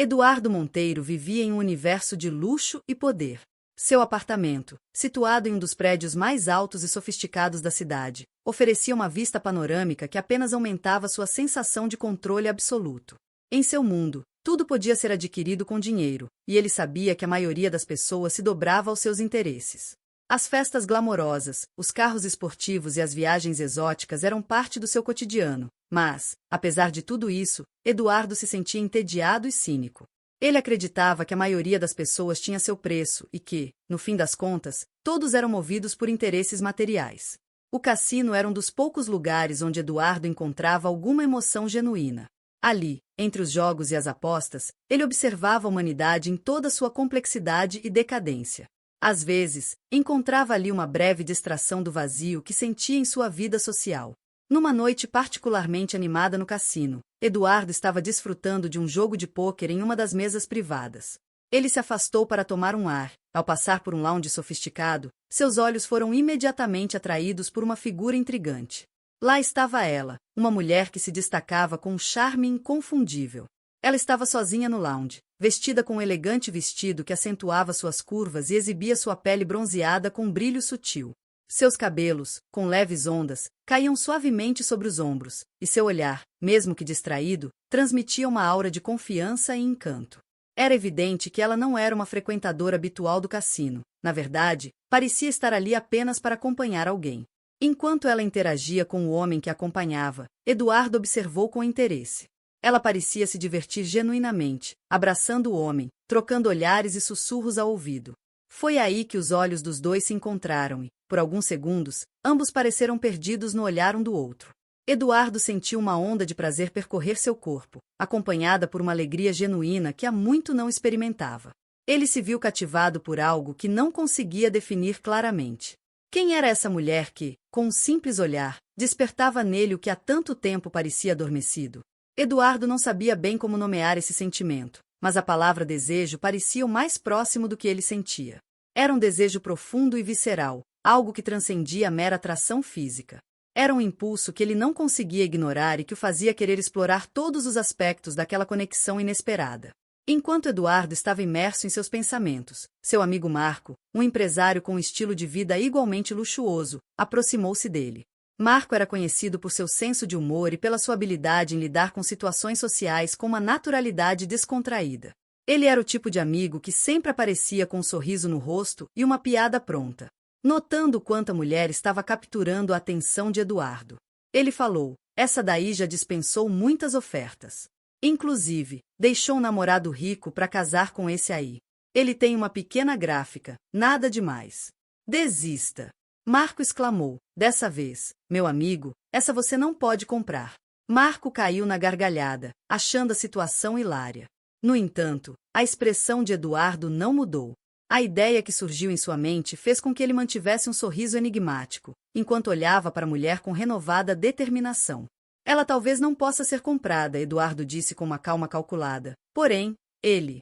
Eduardo Monteiro vivia em um universo de luxo e poder. Seu apartamento, situado em um dos prédios mais altos e sofisticados da cidade, oferecia uma vista panorâmica que apenas aumentava sua sensação de controle absoluto. Em seu mundo, tudo podia ser adquirido com dinheiro, e ele sabia que a maioria das pessoas se dobrava aos seus interesses. As festas glamourosas, os carros esportivos e as viagens exóticas eram parte do seu cotidiano, mas, apesar de tudo isso, Eduardo se sentia entediado e cínico. Ele acreditava que a maioria das pessoas tinha seu preço e que, no fim das contas, todos eram movidos por interesses materiais. O cassino era um dos poucos lugares onde Eduardo encontrava alguma emoção genuína. Ali, entre os jogos e as apostas, ele observava a humanidade em toda sua complexidade e decadência. Às vezes, encontrava ali uma breve distração do vazio que sentia em sua vida social. Numa noite particularmente animada no cassino, Eduardo estava desfrutando de um jogo de pôquer em uma das mesas privadas. Ele se afastou para tomar um ar. Ao passar por um lounge sofisticado, seus olhos foram imediatamente atraídos por uma figura intrigante. Lá estava ela, uma mulher que se destacava com um charme inconfundível. Ela estava sozinha no lounge, vestida com um elegante vestido que acentuava suas curvas e exibia sua pele bronzeada com um brilho sutil. Seus cabelos, com leves ondas, caíam suavemente sobre os ombros, e seu olhar, mesmo que distraído, transmitia uma aura de confiança e encanto. Era evidente que ela não era uma frequentadora habitual do cassino. Na verdade, parecia estar ali apenas para acompanhar alguém. Enquanto ela interagia com o homem que a acompanhava, Eduardo observou com interesse. Ela parecia se divertir genuinamente, abraçando o homem, trocando olhares e sussurros ao ouvido. Foi aí que os olhos dos dois se encontraram e, por alguns segundos, ambos pareceram perdidos no olhar um do outro. Eduardo sentiu uma onda de prazer percorrer seu corpo, acompanhada por uma alegria genuína que há muito não experimentava. Ele se viu cativado por algo que não conseguia definir claramente. Quem era essa mulher que, com um simples olhar, despertava nele o que há tanto tempo parecia adormecido? Eduardo não sabia bem como nomear esse sentimento, mas a palavra desejo parecia o mais próximo do que ele sentia. Era um desejo profundo e visceral, algo que transcendia a mera atração física. Era um impulso que ele não conseguia ignorar e que o fazia querer explorar todos os aspectos daquela conexão inesperada. Enquanto Eduardo estava imerso em seus pensamentos, seu amigo Marco, um empresário com um estilo de vida igualmente luxuoso, aproximou-se dele. Marco era conhecido por seu senso de humor e pela sua habilidade em lidar com situações sociais com uma naturalidade descontraída. Ele era o tipo de amigo que sempre aparecia com um sorriso no rosto e uma piada pronta. Notando quanto a mulher estava capturando a atenção de Eduardo, ele falou: "Essa daí já dispensou muitas ofertas. Inclusive, deixou um namorado rico para casar com esse aí. Ele tem uma pequena gráfica, nada demais. Desista." Marco exclamou: "Dessa vez, meu amigo, essa você não pode comprar." Marco caiu na gargalhada, achando a situação hilária. No entanto, a expressão de Eduardo não mudou. A ideia que surgiu em sua mente fez com que ele mantivesse um sorriso enigmático, enquanto olhava para a mulher com renovada determinação. "Ela talvez não possa ser comprada", Eduardo disse com uma calma calculada. "Porém, ele..."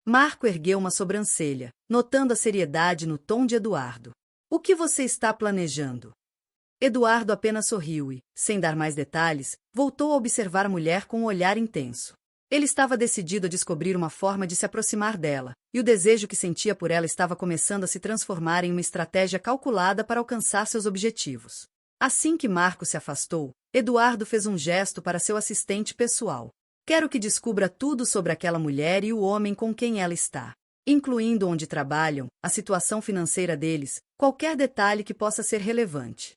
Marco ergueu uma sobrancelha, notando a seriedade no tom de Eduardo. "O que você está planejando?" Eduardo apenas sorriu e, sem dar mais detalhes, voltou a observar a mulher com um olhar intenso. Ele estava decidido a descobrir uma forma de se aproximar dela, e o desejo que sentia por ela estava começando a se transformar em uma estratégia calculada para alcançar seus objetivos. Assim que Marco se afastou, Eduardo fez um gesto para seu assistente pessoal. "Quero que descubra tudo sobre aquela mulher e o homem com quem ela está, incluindo onde trabalham, a situação financeira deles, qualquer detalhe que possa ser relevante."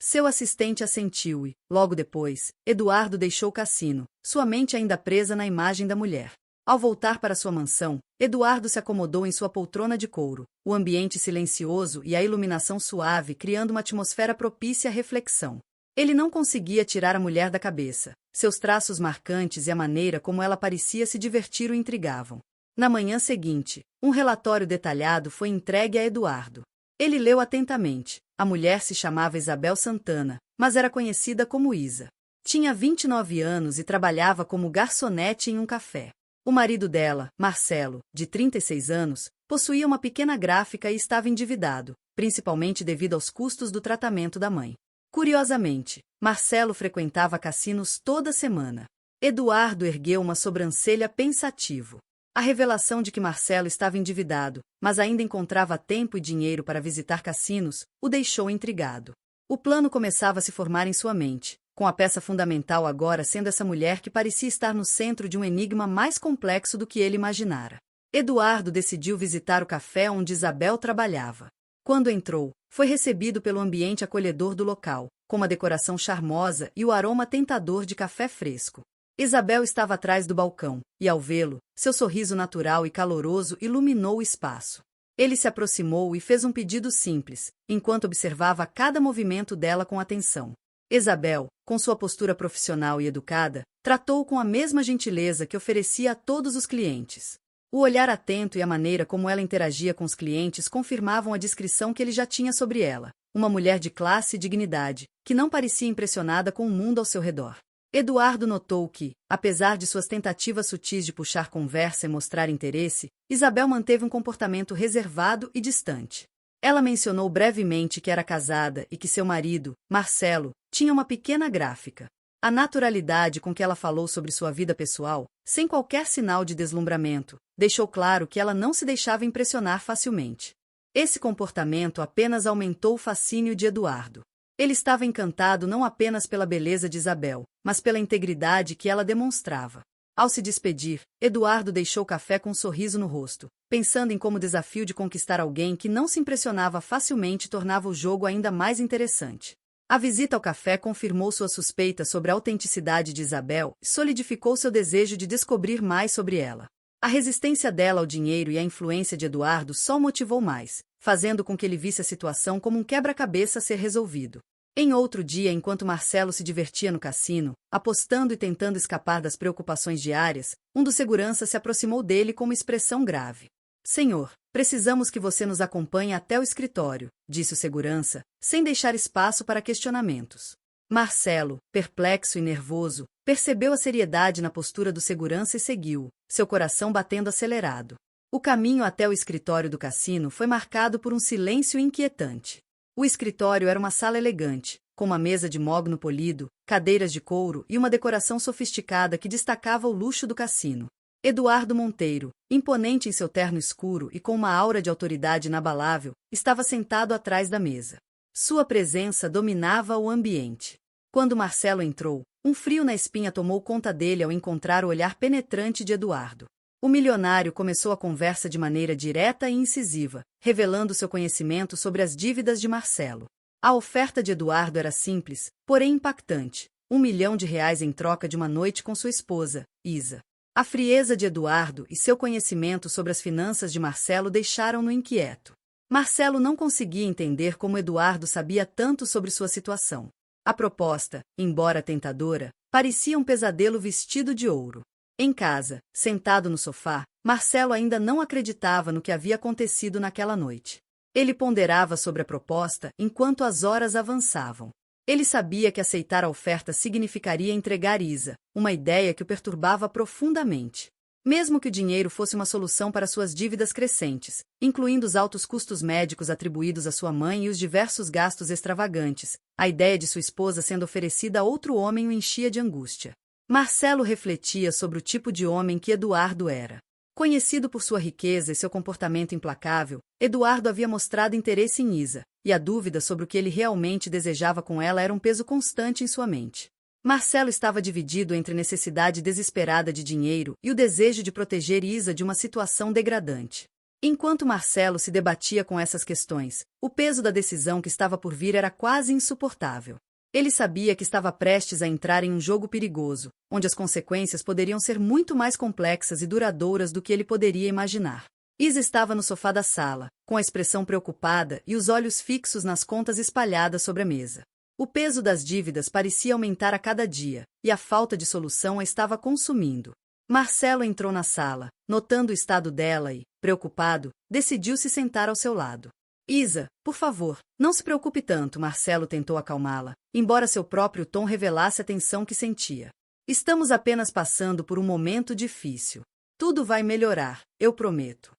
Seu assistente assentiu e, logo depois, Eduardo deixou o cassino, sua mente ainda presa na imagem da mulher. Ao voltar para sua mansão, Eduardo se acomodou em sua poltrona de couro, o ambiente silencioso e a iluminação suave criando uma atmosfera propícia à reflexão. Ele não conseguia tirar a mulher da cabeça. Seus traços marcantes e a maneira como ela parecia se divertir o intrigavam. Na manhã seguinte, um relatório detalhado foi entregue a Eduardo. Ele leu atentamente. A mulher se chamava Isabel Santana, mas era conhecida como Isa. Tinha 29 anos e trabalhava como garçonete em um café. O marido dela, Marcelo, de 36 anos, possuía uma pequena gráfica e estava endividado, principalmente devido aos custos do tratamento da mãe. Curiosamente, Marcelo frequentava cassinos toda semana. Eduardo ergueu uma sobrancelha pensativo. A revelação de que Marcelo estava endividado, mas ainda encontrava tempo e dinheiro para visitar cassinos, o deixou intrigado. O plano começava a se formar em sua mente, com a peça fundamental agora sendo essa mulher que parecia estar no centro de um enigma mais complexo do que ele imaginara. Eduardo decidiu visitar o café onde Isabel trabalhava. Quando entrou, foi recebido pelo ambiente acolhedor do local, com uma decoração charmosa e o aroma tentador de café fresco. Isabel estava atrás do balcão, e ao vê-lo, seu sorriso natural e caloroso iluminou o espaço. Ele se aproximou e fez um pedido simples, enquanto observava cada movimento dela com atenção. Isabel, com sua postura profissional e educada, tratou-o com a mesma gentileza que oferecia a todos os clientes. O olhar atento e a maneira como ela interagia com os clientes confirmavam a descrição que ele já tinha sobre ela, uma mulher de classe e dignidade, que não parecia impressionada com o mundo ao seu redor. Eduardo notou que, apesar de suas tentativas sutis de puxar conversa e mostrar interesse, Isabel manteve um comportamento reservado e distante. Ela mencionou brevemente que era casada e que seu marido, Marcelo, tinha uma pequena gráfica. A naturalidade com que ela falou sobre sua vida pessoal, sem qualquer sinal de deslumbramento, deixou claro que ela não se deixava impressionar facilmente. Esse comportamento apenas aumentou o fascínio de Eduardo. Ele estava encantado não apenas pela beleza de Isabel, mas pela integridade que ela demonstrava. Ao se despedir, Eduardo deixou o café com um sorriso no rosto, pensando em como o desafio de conquistar alguém que não se impressionava facilmente tornava o jogo ainda mais interessante. A visita ao café confirmou sua suspeita sobre a autenticidade de Isabel e solidificou seu desejo de descobrir mais sobre ela. A resistência dela ao dinheiro e a influência de Eduardo só o motivou mais, fazendo com que ele visse a situação como um quebra-cabeça a ser resolvido. Em outro dia, enquanto Marcelo se divertia no cassino, apostando e tentando escapar das preocupações diárias, um dos seguranças se aproximou dele com uma expressão grave. "Senhor, precisamos que você nos acompanhe até o escritório", disse o segurança, sem deixar espaço para questionamentos. Marcelo, perplexo e nervoso, percebeu a seriedade na postura do segurança e seguiu, seu coração batendo acelerado. O caminho até o escritório do cassino foi marcado por um silêncio inquietante. O escritório era uma sala elegante, com uma mesa de mogno polido, cadeiras de couro e uma decoração sofisticada que destacava o luxo do cassino. Eduardo Monteiro, imponente em seu terno escuro e com uma aura de autoridade inabalável, estava sentado atrás da mesa. Sua presença dominava o ambiente. Quando Marcelo entrou, um frio na espinha tomou conta dele ao encontrar o olhar penetrante de Eduardo. O milionário começou a conversa de maneira direta e incisiva, revelando seu conhecimento sobre as dívidas de Marcelo. A oferta de Eduardo era simples, porém impactante: R$ 1 milhão em troca de uma noite com sua esposa, Isa. A frieza de Eduardo e seu conhecimento sobre as finanças de Marcelo deixaram-no inquieto. Marcelo não conseguia entender como Eduardo sabia tanto sobre sua situação. A proposta, embora tentadora, parecia um pesadelo vestido de ouro. Em casa, sentado no sofá, Marcelo ainda não acreditava no que havia acontecido naquela noite. Ele ponderava sobre a proposta enquanto as horas avançavam. Ele sabia que aceitar a oferta significaria entregar Isa, uma ideia que o perturbava profundamente. Mesmo que o dinheiro fosse uma solução para suas dívidas crescentes, incluindo os altos custos médicos atribuídos à sua mãe e os diversos gastos extravagantes, a ideia de sua esposa sendo oferecida a outro homem o enchia de angústia. Marcelo refletia sobre o tipo de homem que Eduardo era. Conhecido por sua riqueza e seu comportamento implacável, Eduardo havia mostrado interesse em Isa, e a dúvida sobre o que ele realmente desejava com ela era um peso constante em sua mente. Marcelo estava dividido entre a necessidade desesperada de dinheiro e o desejo de proteger Isa de uma situação degradante. Enquanto Marcelo se debatia com essas questões, o peso da decisão que estava por vir era quase insuportável. Ele sabia que estava prestes a entrar em um jogo perigoso, onde as consequências poderiam ser muito mais complexas e duradouras do que ele poderia imaginar. Isa estava no sofá da sala, com a expressão preocupada e os olhos fixos nas contas espalhadas sobre a mesa. O peso das dívidas parecia aumentar a cada dia, e a falta de solução a estava consumindo. Marcelo entrou na sala, notando o estado dela e, preocupado, decidiu se sentar ao seu lado. "Isa, por favor, não se preocupe tanto", Marcelo tentou acalmá-la, embora seu próprio tom revelasse a tensão que sentia. "Estamos apenas passando por um momento difícil. Tudo vai melhorar, eu prometo."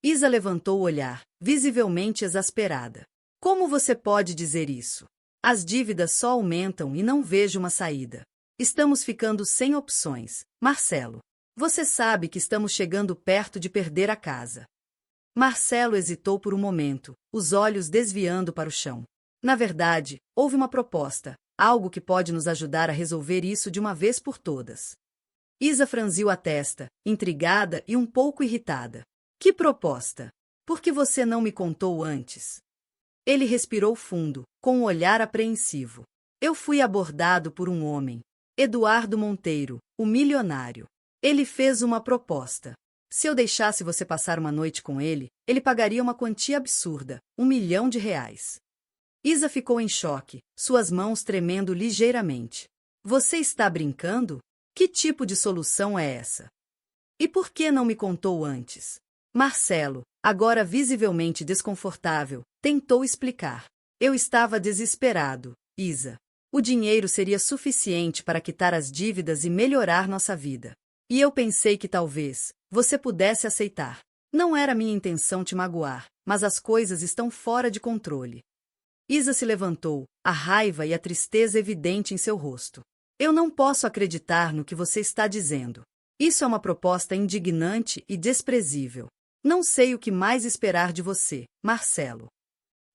Isa levantou o olhar, visivelmente exasperada. "Como você pode dizer isso? As dívidas só aumentam e não vejo uma saída." Estamos ficando sem opções, Marcelo. Você sabe que estamos chegando perto de perder a casa. Marcelo hesitou por um momento, os olhos desviando para o chão. Na verdade, houve uma proposta, algo que pode nos ajudar a resolver isso de uma vez por todas. Isa franziu a testa, intrigada e um pouco irritada. Que proposta? Por que você não me contou antes? Ele respirou fundo, com um olhar apreensivo. Eu fui abordado por um homem. Eduardo Monteiro, o milionário. Ele fez uma proposta. Se eu deixasse você passar uma noite com ele, ele pagaria uma quantia absurda, R$ 1 milhão. Isa ficou em choque, suas mãos tremendo ligeiramente. Você está brincando? Que tipo de solução é essa? E por que não me contou antes? Marcelo, agora visivelmente desconfortável, tentou explicar. Eu estava desesperado, Isa. O dinheiro seria suficiente para quitar as dívidas e melhorar nossa vida. E eu pensei que talvez você pudesse aceitar. Não era minha intenção te magoar, mas as coisas estão fora de controle. Isa se levantou, a raiva e a tristeza evidente em seu rosto. Eu não posso acreditar no que você está dizendo. Isso é uma proposta indignante e desprezível. Não sei o que mais esperar de você, Marcelo.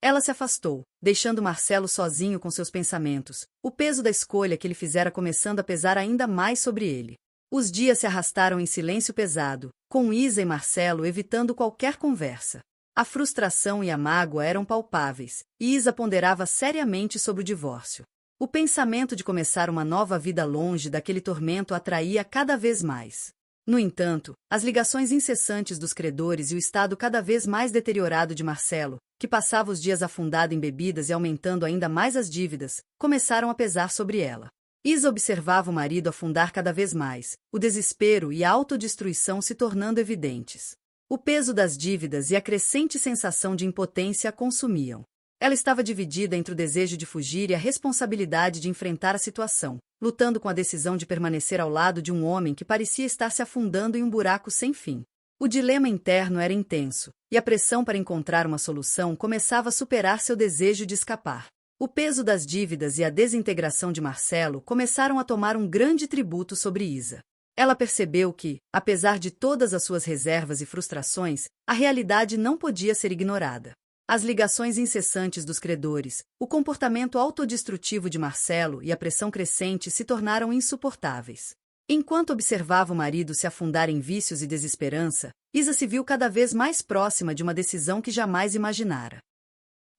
Ela se afastou, deixando Marcelo sozinho com seus pensamentos, o peso da escolha que ele fizera começando a pesar ainda mais sobre ele. Os dias se arrastaram em silêncio pesado, com Isa e Marcelo evitando qualquer conversa. A frustração e a mágoa eram palpáveis, e Isa ponderava seriamente sobre o divórcio. O pensamento de começar uma nova vida longe daquele tormento atraía cada vez mais. No entanto, as ligações incessantes dos credores e o estado cada vez mais deteriorado de Marcelo, que passava os dias afundado em bebidas e aumentando ainda mais as dívidas, começaram a pesar sobre ela. Isa observava o marido afundar cada vez mais, o desespero e a autodestruição se tornando evidentes. O peso das dívidas e a crescente sensação de impotência a consumiam. Ela estava dividida entre o desejo de fugir e a responsabilidade de enfrentar a situação, lutando com a decisão de permanecer ao lado de um homem que parecia estar se afundando em um buraco sem fim. O dilema interno era intenso, e a pressão para encontrar uma solução começava a superar seu desejo de escapar. O peso das dívidas e a desintegração de Marcelo começaram a tomar um grande tributo sobre Isa. Ela percebeu que, apesar de todas as suas reservas e frustrações, a realidade não podia ser ignorada. As ligações incessantes dos credores, o comportamento autodestrutivo de Marcelo e a pressão crescente se tornaram insuportáveis. Enquanto observava o marido se afundar em vícios e desesperança, Isa se viu cada vez mais próxima de uma decisão que jamais imaginara.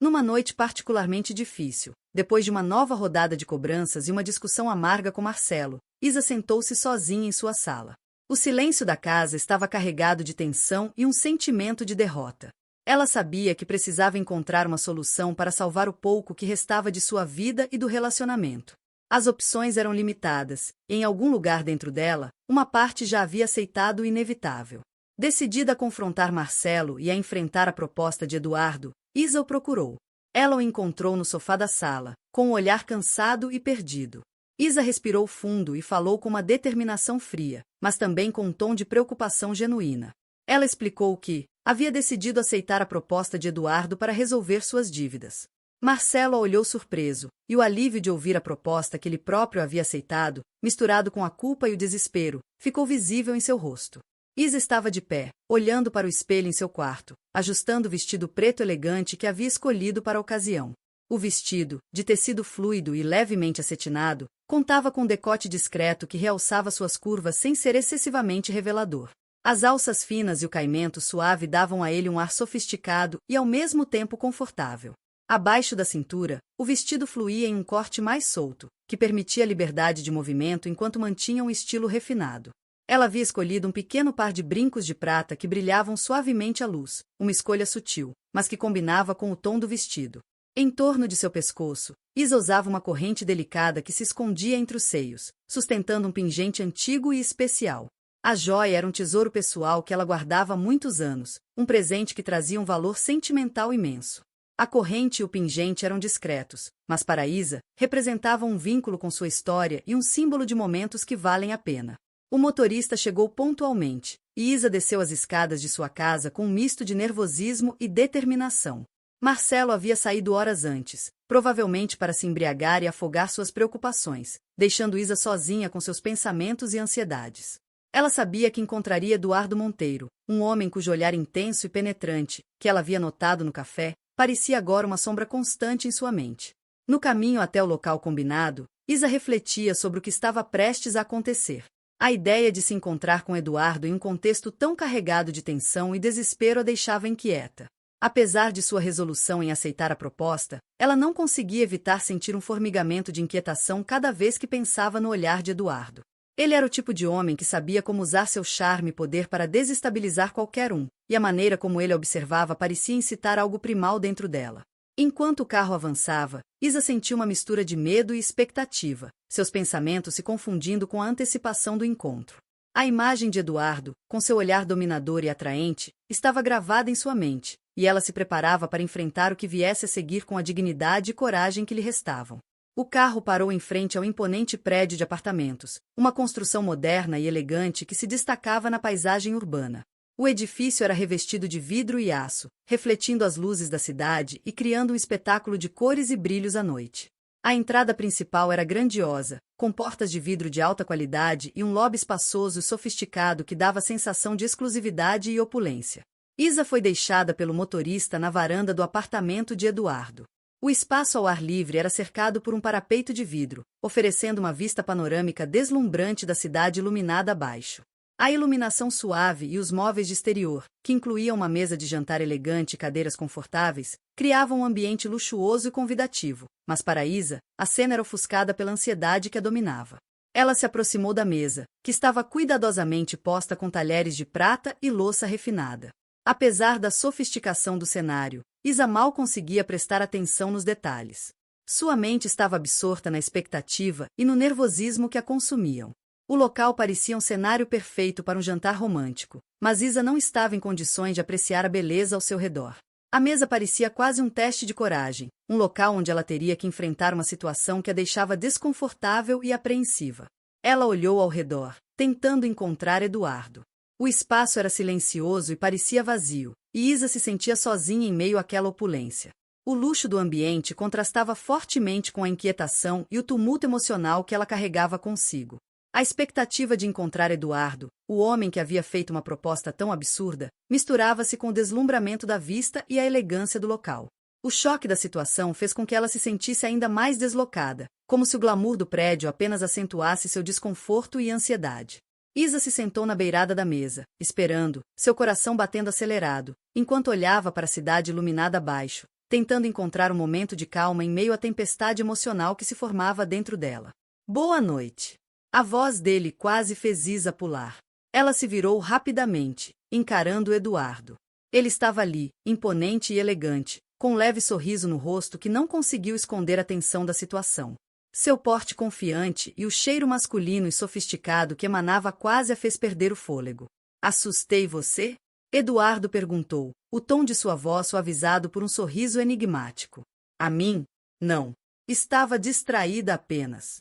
Numa noite particularmente difícil, depois de uma nova rodada de cobranças e uma discussão amarga com Marcelo, Isa sentou-se sozinha em sua sala. O silêncio da casa estava carregado de tensão e um sentimento de derrota. Ela sabia que precisava encontrar uma solução para salvar o pouco que restava de sua vida e do relacionamento. As opções eram limitadas, e em algum lugar dentro dela, uma parte já havia aceitado o inevitável. Decidida a confrontar Marcelo e a enfrentar a proposta de Eduardo, Isa o procurou. Ela o encontrou no sofá da sala, com um olhar cansado e perdido. Isa respirou fundo e falou com uma determinação fria, mas também com um tom de preocupação genuína. Ela explicou que havia decidido aceitar a proposta de Eduardo para resolver suas dívidas. Marcelo a olhou surpreso, e o alívio de ouvir a proposta que ele próprio havia aceitado, misturado com a culpa e o desespero, ficou visível em seu rosto. Isa estava de pé, olhando para o espelho em seu quarto, ajustando o vestido preto elegante que havia escolhido para a ocasião. O vestido, de tecido fluido e levemente acetinado, contava com um decote discreto que realçava suas curvas sem ser excessivamente revelador. As alças finas e o caimento suave davam a ele um ar sofisticado e ao mesmo tempo confortável. Abaixo da cintura, o vestido fluía em um corte mais solto, que permitia a liberdade de movimento enquanto mantinha um estilo refinado. Ela havia escolhido um pequeno par de brincos de prata que brilhavam suavemente à luz, uma escolha sutil, mas que combinava com o tom do vestido. Em torno de seu pescoço, Isa usava uma corrente delicada que se escondia entre os seios, sustentando um pingente antigo e especial. A joia era um tesouro pessoal que ela guardava há muitos anos, um presente que trazia um valor sentimental imenso. A corrente e o pingente eram discretos, mas para Isa, representavam um vínculo com sua história e um símbolo de momentos que valem a pena. O motorista chegou pontualmente, e Isa desceu as escadas de sua casa com um misto de nervosismo e determinação. Marcelo havia saído horas antes, provavelmente para se embriagar e afogar suas preocupações, deixando Isa sozinha com seus pensamentos e ansiedades. Ela sabia que encontraria Eduardo Monteiro, um homem cujo olhar intenso e penetrante, que ela havia notado no café, parecia agora uma sombra constante em sua mente. No caminho até o local combinado, Isa refletia sobre o que estava prestes a acontecer. A ideia de se encontrar com Eduardo em um contexto tão carregado de tensão e desespero a deixava inquieta. Apesar de sua resolução em aceitar a proposta, ela não conseguia evitar sentir um formigamento de inquietação cada vez que pensava no olhar de Eduardo. Ele era o tipo de homem que sabia como usar seu charme e poder para desestabilizar qualquer um, e a maneira como ele a observava parecia incitar algo primal dentro dela. Enquanto o carro avançava, Isa sentiu uma mistura de medo e expectativa, seus pensamentos se confundindo com a antecipação do encontro. A imagem de Eduardo, com seu olhar dominador e atraente, estava gravada em sua mente, e ela se preparava para enfrentar o que viesse a seguir com a dignidade e coragem que lhe restavam. O carro parou em frente ao imponente prédio de apartamentos, uma construção moderna e elegante que se destacava na paisagem urbana. O edifício era revestido de vidro e aço, refletindo as luzes da cidade e criando um espetáculo de cores e brilhos à noite. A entrada principal era grandiosa, com portas de vidro de alta qualidade e um lobby espaçoso e sofisticado que dava a sensação de exclusividade e opulência. Isa foi deixada pelo motorista na varanda do apartamento de Eduardo. O espaço ao ar livre era cercado por um parapeito de vidro, oferecendo uma vista panorâmica deslumbrante da cidade iluminada abaixo. A iluminação suave e os móveis de exterior, que incluíam uma mesa de jantar elegante e cadeiras confortáveis, criavam um ambiente luxuoso e convidativo, mas para Isa, a cena era ofuscada pela ansiedade que a dominava. Ela se aproximou da mesa, que estava cuidadosamente posta com talheres de prata e louça refinada. Apesar da sofisticação do cenário, Isa mal conseguia prestar atenção nos detalhes. Sua mente estava absorta na expectativa e no nervosismo que a consumiam. O local parecia um cenário perfeito para um jantar romântico, mas Isa não estava em condições de apreciar a beleza ao seu redor. A mesa parecia quase um teste de coragem, um local onde ela teria que enfrentar uma situação que a deixava desconfortável e apreensiva. Ela olhou ao redor, tentando encontrar Eduardo. O espaço era silencioso e parecia vazio, e Isa se sentia sozinha em meio àquela opulência. O luxo do ambiente contrastava fortemente com a inquietação e o tumulto emocional que ela carregava consigo. A expectativa de encontrar Eduardo, o homem que havia feito uma proposta tão absurda, misturava-se com o deslumbramento da vista e a elegância do local. O choque da situação fez com que ela se sentisse ainda mais deslocada, como se o glamour do prédio apenas acentuasse seu desconforto e ansiedade. Isa se sentou na beirada da mesa, esperando, seu coração batendo acelerado, enquanto olhava para a cidade iluminada abaixo, tentando encontrar um momento de calma em meio à tempestade emocional que se formava dentro dela. Boa noite. A voz dele quase fez Isa pular. Ela se virou rapidamente, encarando Eduardo. Ele estava ali, imponente e elegante, com um leve sorriso no rosto que não conseguiu esconder a tensão da situação. Seu porte confiante e o cheiro masculino e sofisticado que emanava quase a fez perder o fôlego. Assustei você? Eduardo perguntou, o tom de sua voz suavizado por um sorriso enigmático. A mim? Não. Estava distraída apenas.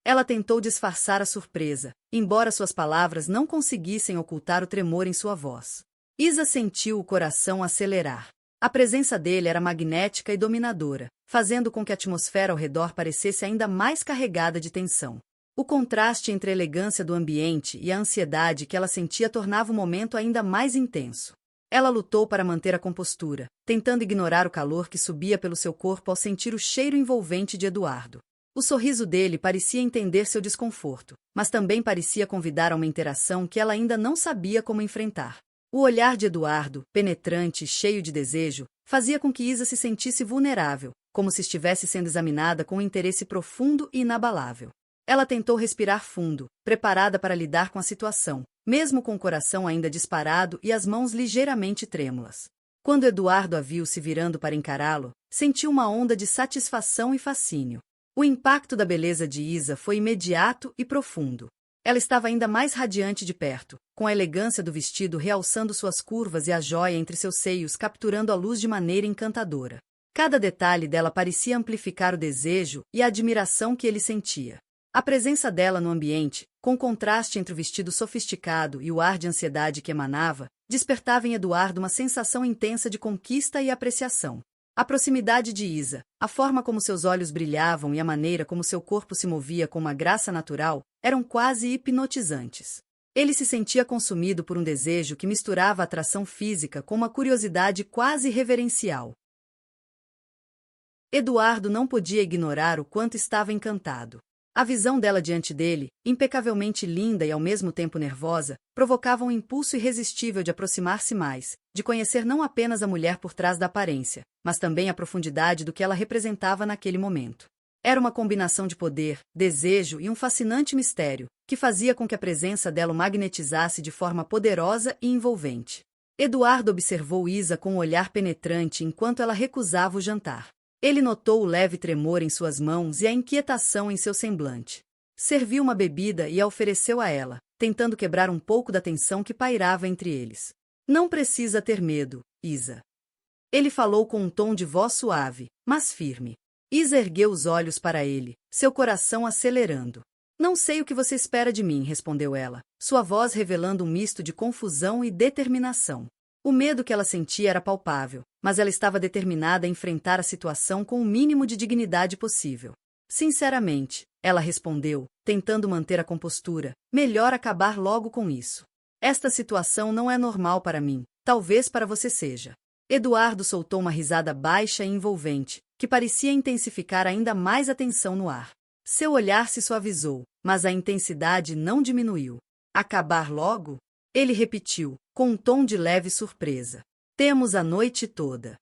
Ela tentou disfarçar a surpresa, embora suas palavras não conseguissem ocultar o tremor em sua voz. Isa sentiu o coração acelerar. A presença dele era magnética e dominadora, fazendo com que a atmosfera ao redor parecesse ainda mais carregada de tensão. O contraste entre a elegância do ambiente e a ansiedade que ela sentia tornava o momento ainda mais intenso. Ela lutou para manter a compostura, tentando ignorar o calor que subia pelo seu corpo ao sentir o cheiro envolvente de Eduardo. O sorriso dele parecia entender seu desconforto, mas também parecia convidar a uma interação que ela ainda não sabia como enfrentar. O olhar de Eduardo, penetrante e cheio de desejo, fazia com que Isa se sentisse vulnerável, como se estivesse sendo examinada com um interesse profundo e inabalável. Ela tentou respirar fundo, preparada para lidar com a situação, mesmo com o coração ainda disparado e as mãos ligeiramente trêmulas. Quando Eduardo a viu se virando para encará-lo, sentiu uma onda de satisfação e fascínio. O impacto da beleza de Isa foi imediato e profundo. Ela estava ainda mais radiante de perto, com a elegância do vestido realçando suas curvas e a joia entre seus seios capturando a luz de maneira encantadora. Cada detalhe dela parecia amplificar o desejo e a admiração que ele sentia. A presença dela no ambiente, com o contraste entre o vestido sofisticado e o ar de ansiedade que emanava, despertava em Eduardo uma sensação intensa de conquista e apreciação. A proximidade de Isa, a forma como seus olhos brilhavam e a maneira como seu corpo se movia com uma graça natural, eram quase hipnotizantes. Ele se sentia consumido por um desejo que misturava a atração física com uma curiosidade quase reverencial. Eduardo não podia ignorar o quanto estava encantado. A visão dela diante dele, impecavelmente linda e ao mesmo tempo nervosa, provocava um impulso irresistível de aproximar-se mais, de conhecer não apenas a mulher por trás da aparência, mas também a profundidade do que ela representava naquele momento. Era uma combinação de poder, desejo e um fascinante mistério, que fazia com que a presença dela o magnetizasse de forma poderosa e envolvente. Eduardo observou Isa com um olhar penetrante enquanto ela recusava o jantar. Ele notou o leve tremor em suas mãos e a inquietação em seu semblante. Serviu uma bebida e a ofereceu a ela, tentando quebrar um pouco da tensão que pairava entre eles. Não precisa ter medo, Isa. Ele falou com um tom de voz suave, mas firme. Isa ergueu os olhos para ele, seu coração acelerando. Não sei o que você espera de mim, respondeu ela, sua voz revelando um misto de confusão e determinação. O medo que ela sentia era palpável, mas ela estava determinada a enfrentar a situação com o mínimo de dignidade possível. Sinceramente, ela respondeu, tentando manter a compostura, melhor acabar logo com isso. Esta situação não é normal para mim, talvez para você seja. Eduardo soltou uma risada baixa e envolvente, que parecia intensificar ainda mais a tensão no ar. Seu olhar se suavizou, mas a intensidade não diminuiu. Acabar logo? Ele repetiu, com um tom de leve surpresa. Temos a noite toda.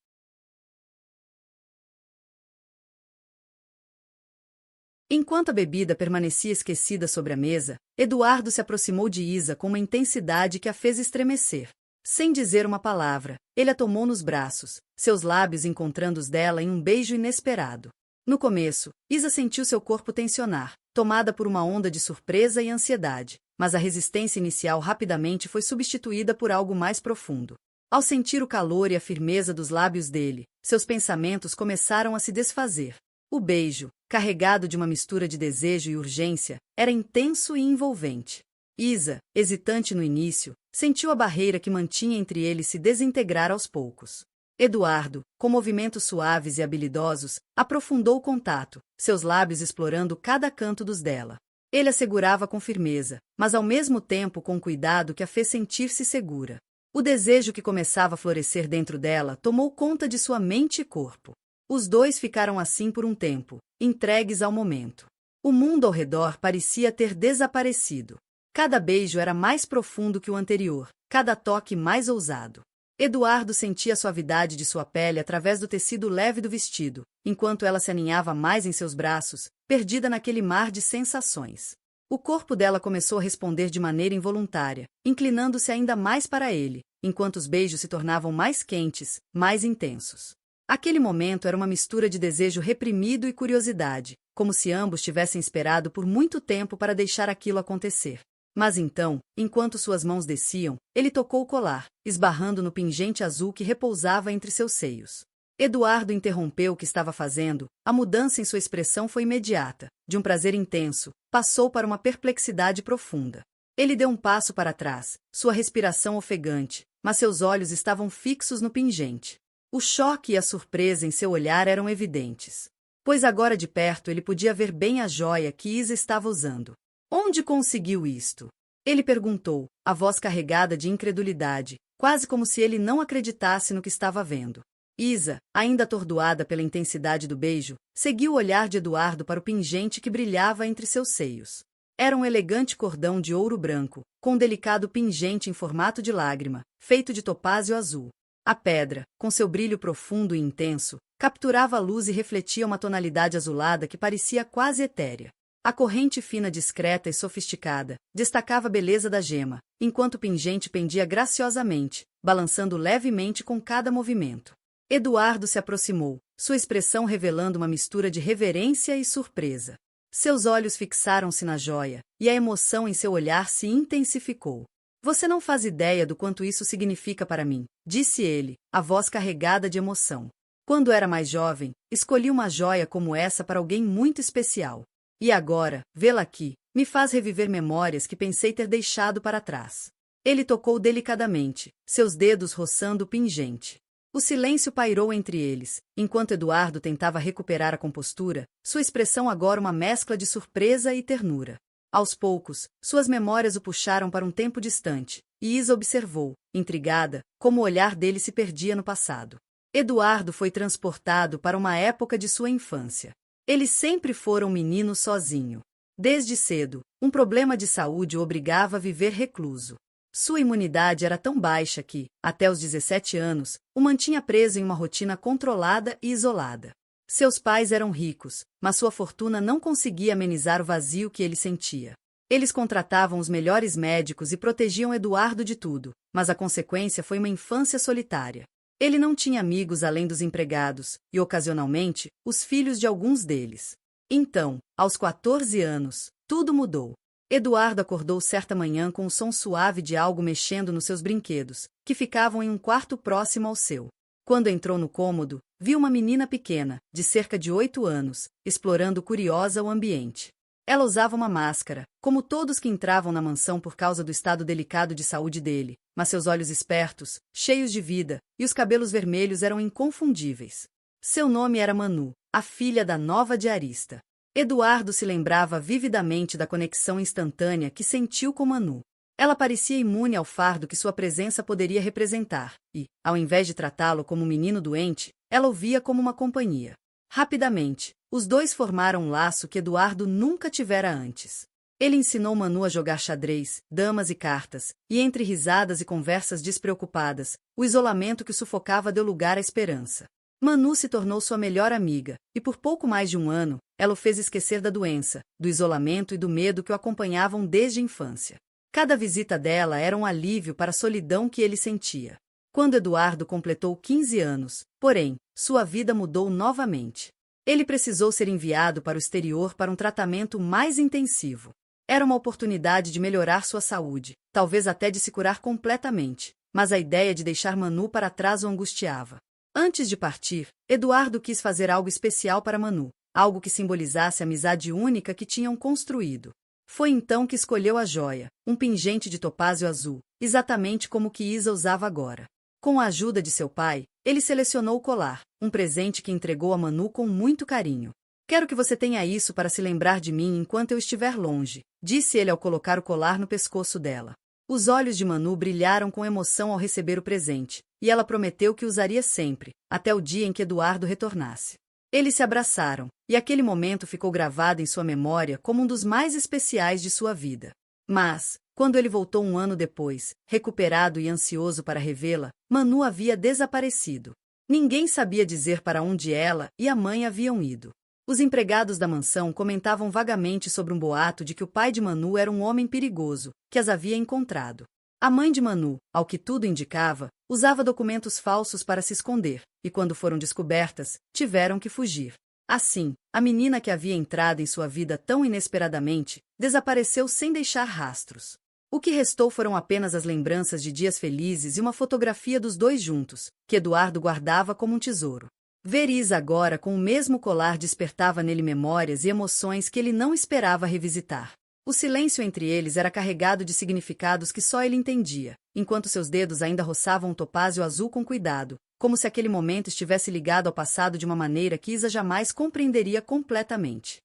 Enquanto a bebida permanecia esquecida sobre a mesa, Eduardo se aproximou de Isa com uma intensidade que a fez estremecer. Sem dizer uma palavra, ele a tomou nos braços, seus lábios encontrando os dela em um beijo inesperado. No começo, Isa sentiu seu corpo tensionar, tomada por uma onda de surpresa e ansiedade, mas a resistência inicial rapidamente foi substituída por algo mais profundo. Ao sentir o calor e a firmeza dos lábios dele, seus pensamentos começaram a se desfazer. O beijo, carregado de uma mistura de desejo e urgência, era intenso e envolvente. Isa, hesitante no início, sentiu a barreira que mantinha entre eles se desintegrar aos poucos. Eduardo, com movimentos suaves e habilidosos, aprofundou o contato, seus lábios explorando cada canto dos dela. Ele a segurava com firmeza, mas ao mesmo tempo com cuidado que a fez sentir-se segura. O desejo que começava a florescer dentro dela tomou conta de sua mente e corpo. Os dois ficaram assim por um tempo, entregues ao momento. O mundo ao redor parecia ter desaparecido. Cada beijo era mais profundo que o anterior, cada toque mais ousado. Eduardo sentia a suavidade de sua pele através do tecido leve do vestido, enquanto ela se aninhava mais em seus braços, perdida naquele mar de sensações. O corpo dela começou a responder de maneira involuntária, inclinando-se ainda mais para ele, enquanto os beijos se tornavam mais quentes, mais intensos. Aquele momento era uma mistura de desejo reprimido e curiosidade, como se ambos tivessem esperado por muito tempo para deixar aquilo acontecer. Mas então, enquanto suas mãos desciam, ele tocou o colar, esbarrando no pingente azul que repousava entre seus seios. Eduardo interrompeu o que estava fazendo, a mudança em sua expressão foi imediata, de um prazer intenso, passou para uma perplexidade profunda. Ele deu um passo para trás, sua respiração ofegante, mas seus olhos estavam fixos no pingente. O choque e a surpresa em seu olhar eram evidentes, pois agora de perto ele podia ver bem a joia que Isa estava usando. Onde conseguiu isto? Ele perguntou, a voz carregada de incredulidade, quase como se ele não acreditasse no que estava vendo. Isa, ainda atordoada pela intensidade do beijo, seguiu o olhar de Eduardo para o pingente que brilhava entre seus seios. Era um elegante cordão de ouro branco, com um delicado pingente em formato de lágrima, feito de topázio azul. A pedra, com seu brilho profundo e intenso, capturava a luz e refletia uma tonalidade azulada que parecia quase etérea. A corrente fina discreta e sofisticada destacava a beleza da gema, enquanto o pingente pendia graciosamente, balançando levemente com cada movimento. Eduardo se aproximou, sua expressão revelando uma mistura de reverência e surpresa. Seus olhos fixaram-se na joia, e a emoção em seu olhar se intensificou. Você não faz ideia do quanto isso significa para mim, disse ele, a voz carregada de emoção. Quando era mais jovem, escolhi uma joia como essa para alguém muito especial. E agora, vê-la aqui, me faz reviver memórias que pensei ter deixado para trás. Ele tocou delicadamente, seus dedos roçando o pingente. O silêncio pairou entre eles, enquanto Eduardo tentava recuperar a compostura, sua expressão agora uma mescla de surpresa e ternura. Aos poucos, suas memórias o puxaram para um tempo distante, e Isa observou, intrigada, como o olhar dele se perdia no passado. Eduardo foi transportado para uma época de sua infância. Ele sempre fora um menino sozinho. Desde cedo, um problema de saúde o obrigava a viver recluso. Sua imunidade era tão baixa que, até os 17 anos, o mantinha preso em uma rotina controlada e isolada. Seus pais eram ricos, mas sua fortuna não conseguia amenizar o vazio que ele sentia. Eles contratavam os melhores médicos e protegiam Eduardo de tudo, mas a consequência foi uma infância solitária. Ele não tinha amigos além dos empregados, e ocasionalmente, os filhos de alguns deles. Então, aos 14 anos, tudo mudou. Eduardo acordou certa manhã com o som suave de algo mexendo nos seus brinquedos, que ficavam em um quarto próximo ao seu. Quando entrou no cômodo, viu uma menina pequena, de cerca de 8 anos, explorando curiosa o ambiente. Ela usava uma máscara, como todos que entravam na mansão por causa do estado delicado de saúde dele, mas seus olhos espertos, cheios de vida, e os cabelos vermelhos eram inconfundíveis. Seu nome era Manu, a filha da nova diarista. Eduardo se lembrava vividamente da conexão instantânea que sentiu com Manu. Ela parecia imune ao fardo que sua presença poderia representar, e, ao invés de tratá-lo como um menino doente, ela o via como uma companhia. Rapidamente, os dois formaram um laço que Eduardo nunca tivera antes. Ele ensinou Manu a jogar xadrez, damas e cartas, e entre risadas e conversas despreocupadas, o isolamento que sufocava deu lugar à esperança. Manu se tornou sua melhor amiga, e por pouco mais de um ano, ela o fez esquecer da doença, do isolamento e do medo que o acompanhavam desde a infância. Cada visita dela era um alívio para a solidão que ele sentia. Quando Eduardo completou 15 anos, porém, sua vida mudou novamente. Ele precisou ser enviado para o exterior para um tratamento mais intensivo. Era uma oportunidade de melhorar sua saúde, talvez até de se curar completamente, mas a ideia de deixar Manu para trás o angustiava. Antes de partir, Eduardo quis fazer algo especial para Manu, algo que simbolizasse a amizade única que tinham construído. Foi então que escolheu a joia, um pingente de topázio azul, exatamente como o que Isa usava agora. Com a ajuda de seu pai, ele selecionou o colar, um presente que entregou a Manu com muito carinho. Quero que você tenha isso para se lembrar de mim enquanto eu estiver longe, disse ele ao colocar o colar no pescoço dela. Os olhos de Manu brilharam com emoção ao receber o presente, e ela prometeu que usaria sempre, até o dia em que Eduardo retornasse. Eles se abraçaram, e aquele momento ficou gravado em sua memória como um dos mais especiais de sua vida. Mas, quando ele voltou um ano depois, recuperado e ansioso para revê-la, Manu havia desaparecido. Ninguém sabia dizer para onde ela e a mãe haviam ido. Os empregados da mansão comentavam vagamente sobre um boato de que o pai de Manu era um homem perigoso, que as havia encontrado. A mãe de Manu, ao que tudo indicava, usava documentos falsos para se esconder, e quando foram descobertas, tiveram que fugir. Assim, a menina que havia entrado em sua vida tão inesperadamente, desapareceu sem deixar rastros. O que restou foram apenas as lembranças de dias felizes e uma fotografia dos dois juntos, que Eduardo guardava como um tesouro. Ver Isa agora com o mesmo colar despertava nele memórias e emoções que ele não esperava revisitar. O silêncio entre eles era carregado de significados que só ele entendia, enquanto seus dedos ainda roçavam um topázio azul com cuidado, como se aquele momento estivesse ligado ao passado de uma maneira que Isa jamais compreenderia completamente.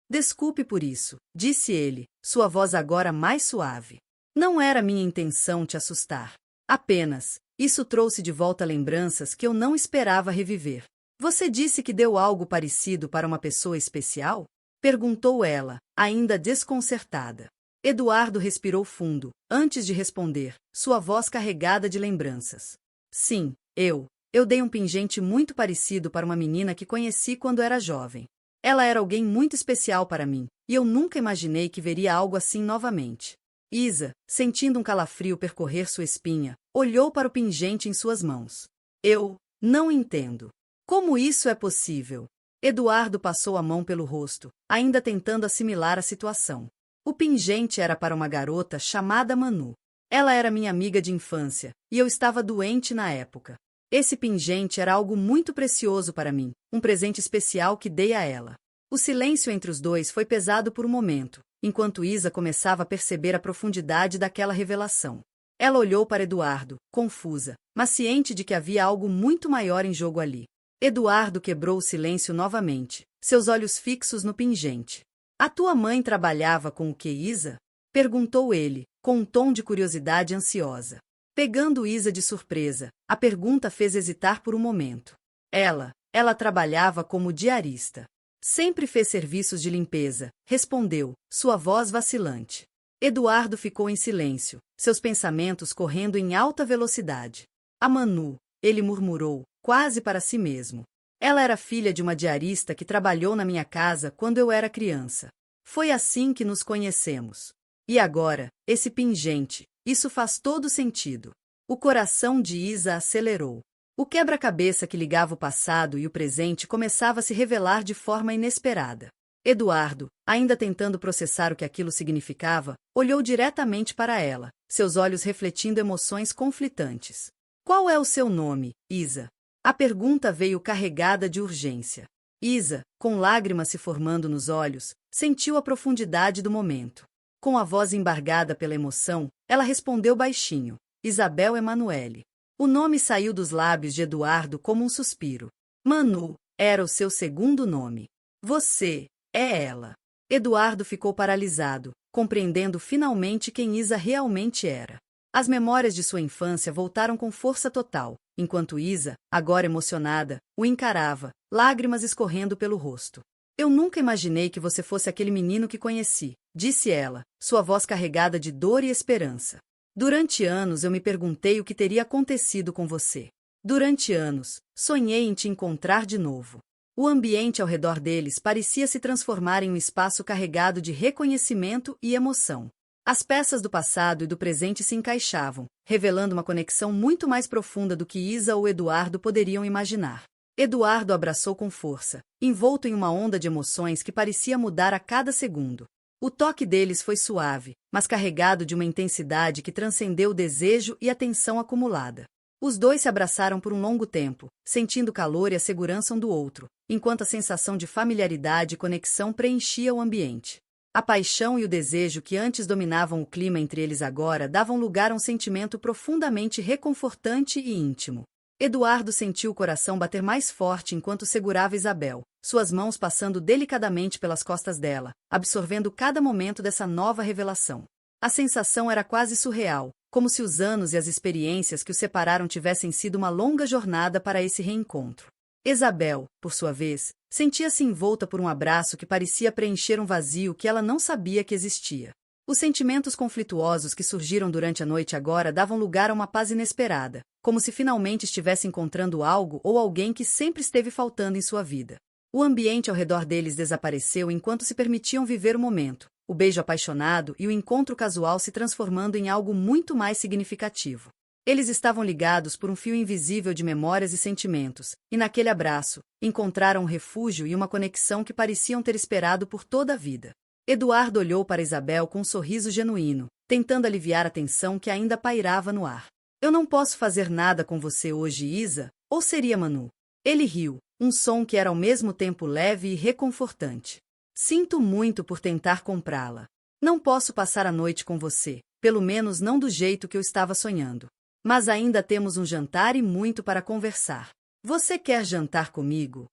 Desculpe por isso, disse ele, sua voz agora mais suave. Não era minha intenção te assustar. Apenas, isso trouxe de volta lembranças que eu não esperava reviver. Você disse que deu algo parecido para uma pessoa especial? Perguntou ela, ainda desconcertada. Eduardo respirou fundo, antes de responder, sua voz carregada de lembranças. Sim, eu dei um pingente muito parecido para uma menina que conheci quando era jovem. Ela era alguém muito especial para mim, e eu nunca imaginei que veria algo assim novamente. Isa, sentindo um calafrio percorrer sua espinha, olhou para o pingente em suas mãos. Eu não entendo. Como isso é possível? Eduardo passou a mão pelo rosto, ainda tentando assimilar a situação. O pingente era para uma garota chamada Manu. Ela era minha amiga de infância, e eu estava doente na época. Esse pingente era algo muito precioso para mim, um presente especial que dei a ela. O silêncio entre os dois foi pesado por um momento, enquanto Isa começava a perceber a profundidade daquela revelação. Ela olhou para Eduardo, confusa, mas ciente de que havia algo muito maior em jogo ali. Eduardo quebrou o silêncio novamente, seus olhos fixos no pingente. A tua mãe trabalhava com o que, Isa? Perguntou ele, com um tom de curiosidade ansiosa. Pegando Isa de surpresa, a pergunta fez hesitar por um momento. Ela trabalhava como diarista. Sempre fez serviços de limpeza, respondeu, sua voz vacilante. Eduardo ficou em silêncio, seus pensamentos correndo em alta velocidade. A Manu, ele murmurou, quase para si mesmo. Ela era filha de uma diarista que trabalhou na minha casa quando eu era criança. Foi assim que nos conhecemos. E agora, esse pingente, isso faz todo sentido. O coração de Isa acelerou. O quebra-cabeça que ligava o passado e o presente começava a se revelar de forma inesperada. Eduardo, ainda tentando processar o que aquilo significava, olhou diretamente para ela, seus olhos refletindo emoções conflitantes. Qual é o seu nome, Isa? A pergunta veio carregada de urgência. Isa, com lágrimas se formando nos olhos, sentiu a profundidade do momento. Com a voz embargada pela emoção, ela respondeu baixinho, Isabel Emanuele. O nome saiu dos lábios de Eduardo como um suspiro. Manu, era o seu segundo nome. Você, é ela. Eduardo ficou paralisado, compreendendo finalmente quem Isa realmente era. As memórias de sua infância voltaram com força total, enquanto Isa, agora emocionada, o encarava, lágrimas escorrendo pelo rosto. Eu nunca imaginei que você fosse aquele menino que conheci, disse ela, sua voz carregada de dor e esperança. Durante anos eu me perguntei o que teria acontecido com você. Durante anos, sonhei em te encontrar de novo. O ambiente ao redor deles parecia se transformar em um espaço carregado de reconhecimento e emoção. As peças do passado e do presente se encaixavam, revelando uma conexão muito mais profunda do que Isa ou Eduardo poderiam imaginar. Eduardo abraçou com força, envolto em uma onda de emoções que parecia mudar a cada segundo. O toque deles foi suave, mas carregado de uma intensidade que transcendeu o desejo e a tensão acumulada. Os dois se abraçaram por um longo tempo, sentindo o calor e a segurança um do outro, enquanto a sensação de familiaridade e conexão preenchia o ambiente. A paixão e o desejo que antes dominavam o clima entre eles agora davam lugar a um sentimento profundamente reconfortante e íntimo. Eduardo sentiu o coração bater mais forte enquanto segurava Isabel, suas mãos passando delicadamente pelas costas dela, absorvendo cada momento dessa nova revelação. A sensação era quase surreal, como se os anos e as experiências que os separaram tivessem sido uma longa jornada para esse reencontro. Isabel, por sua vez, sentia-se envolta por um abraço que parecia preencher um vazio que ela não sabia que existia. Os sentimentos conflituosos que surgiram durante a noite agora davam lugar a uma paz inesperada, como se finalmente estivesse encontrando algo ou alguém que sempre esteve faltando em sua vida. O ambiente ao redor deles desapareceu enquanto se permitiam viver o momento, o beijo apaixonado e o encontro casual se transformando em algo muito mais significativo. Eles estavam ligados por um fio invisível de memórias e sentimentos, e naquele abraço, encontraram um refúgio e uma conexão que pareciam ter esperado por toda a vida. Eduardo olhou para Isabel com um sorriso genuíno, tentando aliviar a tensão que ainda pairava no ar. Eu não posso fazer nada com você hoje, Isa, ou seria Manu? Ele riu, um som que era ao mesmo tempo leve e reconfortante. Sinto muito por tentar comprá-la. Não posso passar a noite com você, pelo menos não do jeito que eu estava sonhando. Mas ainda temos um jantar e muito para conversar. Você quer jantar comigo?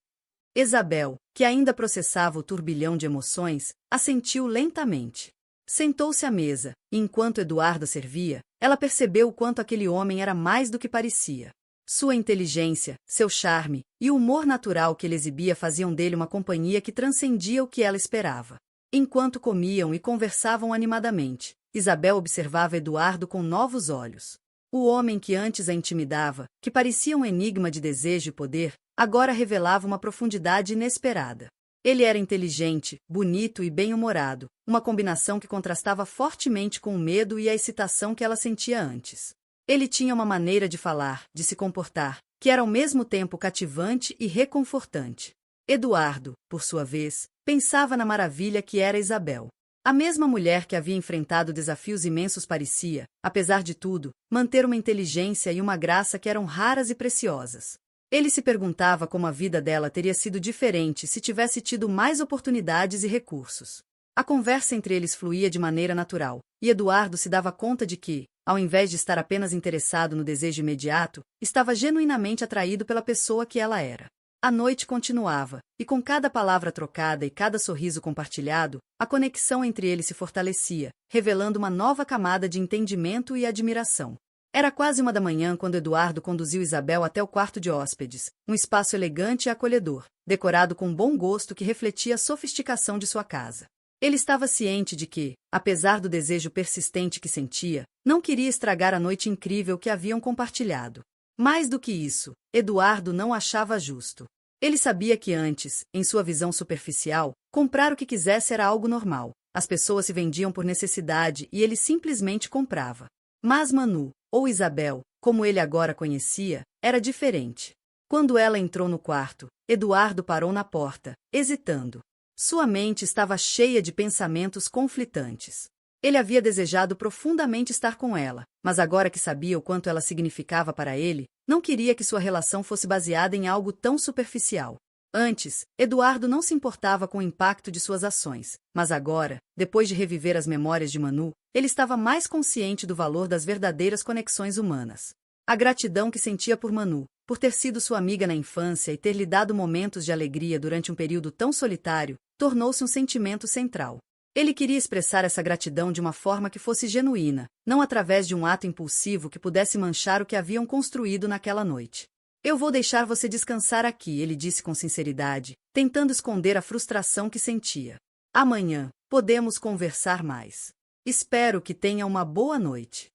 Isabel, que ainda processava o turbilhão de emoções, assentiu lentamente. Sentou-se à mesa, e enquanto Eduardo servia, ela percebeu o quanto aquele homem era mais do que parecia. Sua inteligência, seu charme e o humor natural que ele exibia faziam dele uma companhia que transcendia o que ela esperava. Enquanto comiam e conversavam animadamente, Isabel observava Eduardo com novos olhos. O homem que antes a intimidava, que parecia um enigma de desejo e poder, agora revelava uma profundidade inesperada. Ele era inteligente, bonito e bem-humorado, uma combinação que contrastava fortemente com o medo e a excitação que ela sentia antes. Ele tinha uma maneira de falar, de se comportar, que era ao mesmo tempo cativante e reconfortante. Eduardo, por sua vez, pensava na maravilha que era Isabel. A mesma mulher que havia enfrentado desafios imensos parecia, apesar de tudo, manter uma inteligência e uma graça que eram raras e preciosas. Ele se perguntava como a vida dela teria sido diferente se tivesse tido mais oportunidades e recursos. A conversa entre eles fluía de maneira natural, e Eduardo se dava conta de que, ao invés de estar apenas interessado no desejo imediato, estava genuinamente atraído pela pessoa que ela era. A noite continuava, e com cada palavra trocada e cada sorriso compartilhado, a conexão entre eles se fortalecia, revelando uma nova camada de entendimento e admiração. Era quase 1 da manhã quando Eduardo conduziu Isabel até o quarto de hóspedes, um espaço elegante e acolhedor, decorado com bom gosto que refletia a sofisticação de sua casa. Ele estava ciente de que, apesar do desejo persistente que sentia, não queria estragar a noite incrível que haviam compartilhado. Mais do que isso, Eduardo não achava justo. Ele sabia que antes, em sua visão superficial, comprar o que quisesse era algo normal. As pessoas se vendiam por necessidade e ele simplesmente comprava. Mas Manu, ou Isabel, como ele agora conhecia, era diferente. Quando ela entrou no quarto, Eduardo parou na porta, hesitando. Sua mente estava cheia de pensamentos conflitantes. Ele havia desejado profundamente estar com ela, mas agora que sabia o quanto ela significava para ele, não queria que sua relação fosse baseada em algo tão superficial. Antes, Eduardo não se importava com o impacto de suas ações, mas agora, depois de reviver as memórias de Manu, ele estava mais consciente do valor das verdadeiras conexões humanas. A gratidão que sentia por Manu, por ter sido sua amiga na infância e ter lhe dado momentos de alegria durante um período tão solitário, tornou-se um sentimento central. Ele queria expressar essa gratidão de uma forma que fosse genuína, não através de um ato impulsivo que pudesse manchar o que haviam construído naquela noite. Eu vou deixar você descansar aqui, ele disse com sinceridade, tentando esconder a frustração que sentia. Amanhã, podemos conversar mais. Espero que tenha uma boa noite.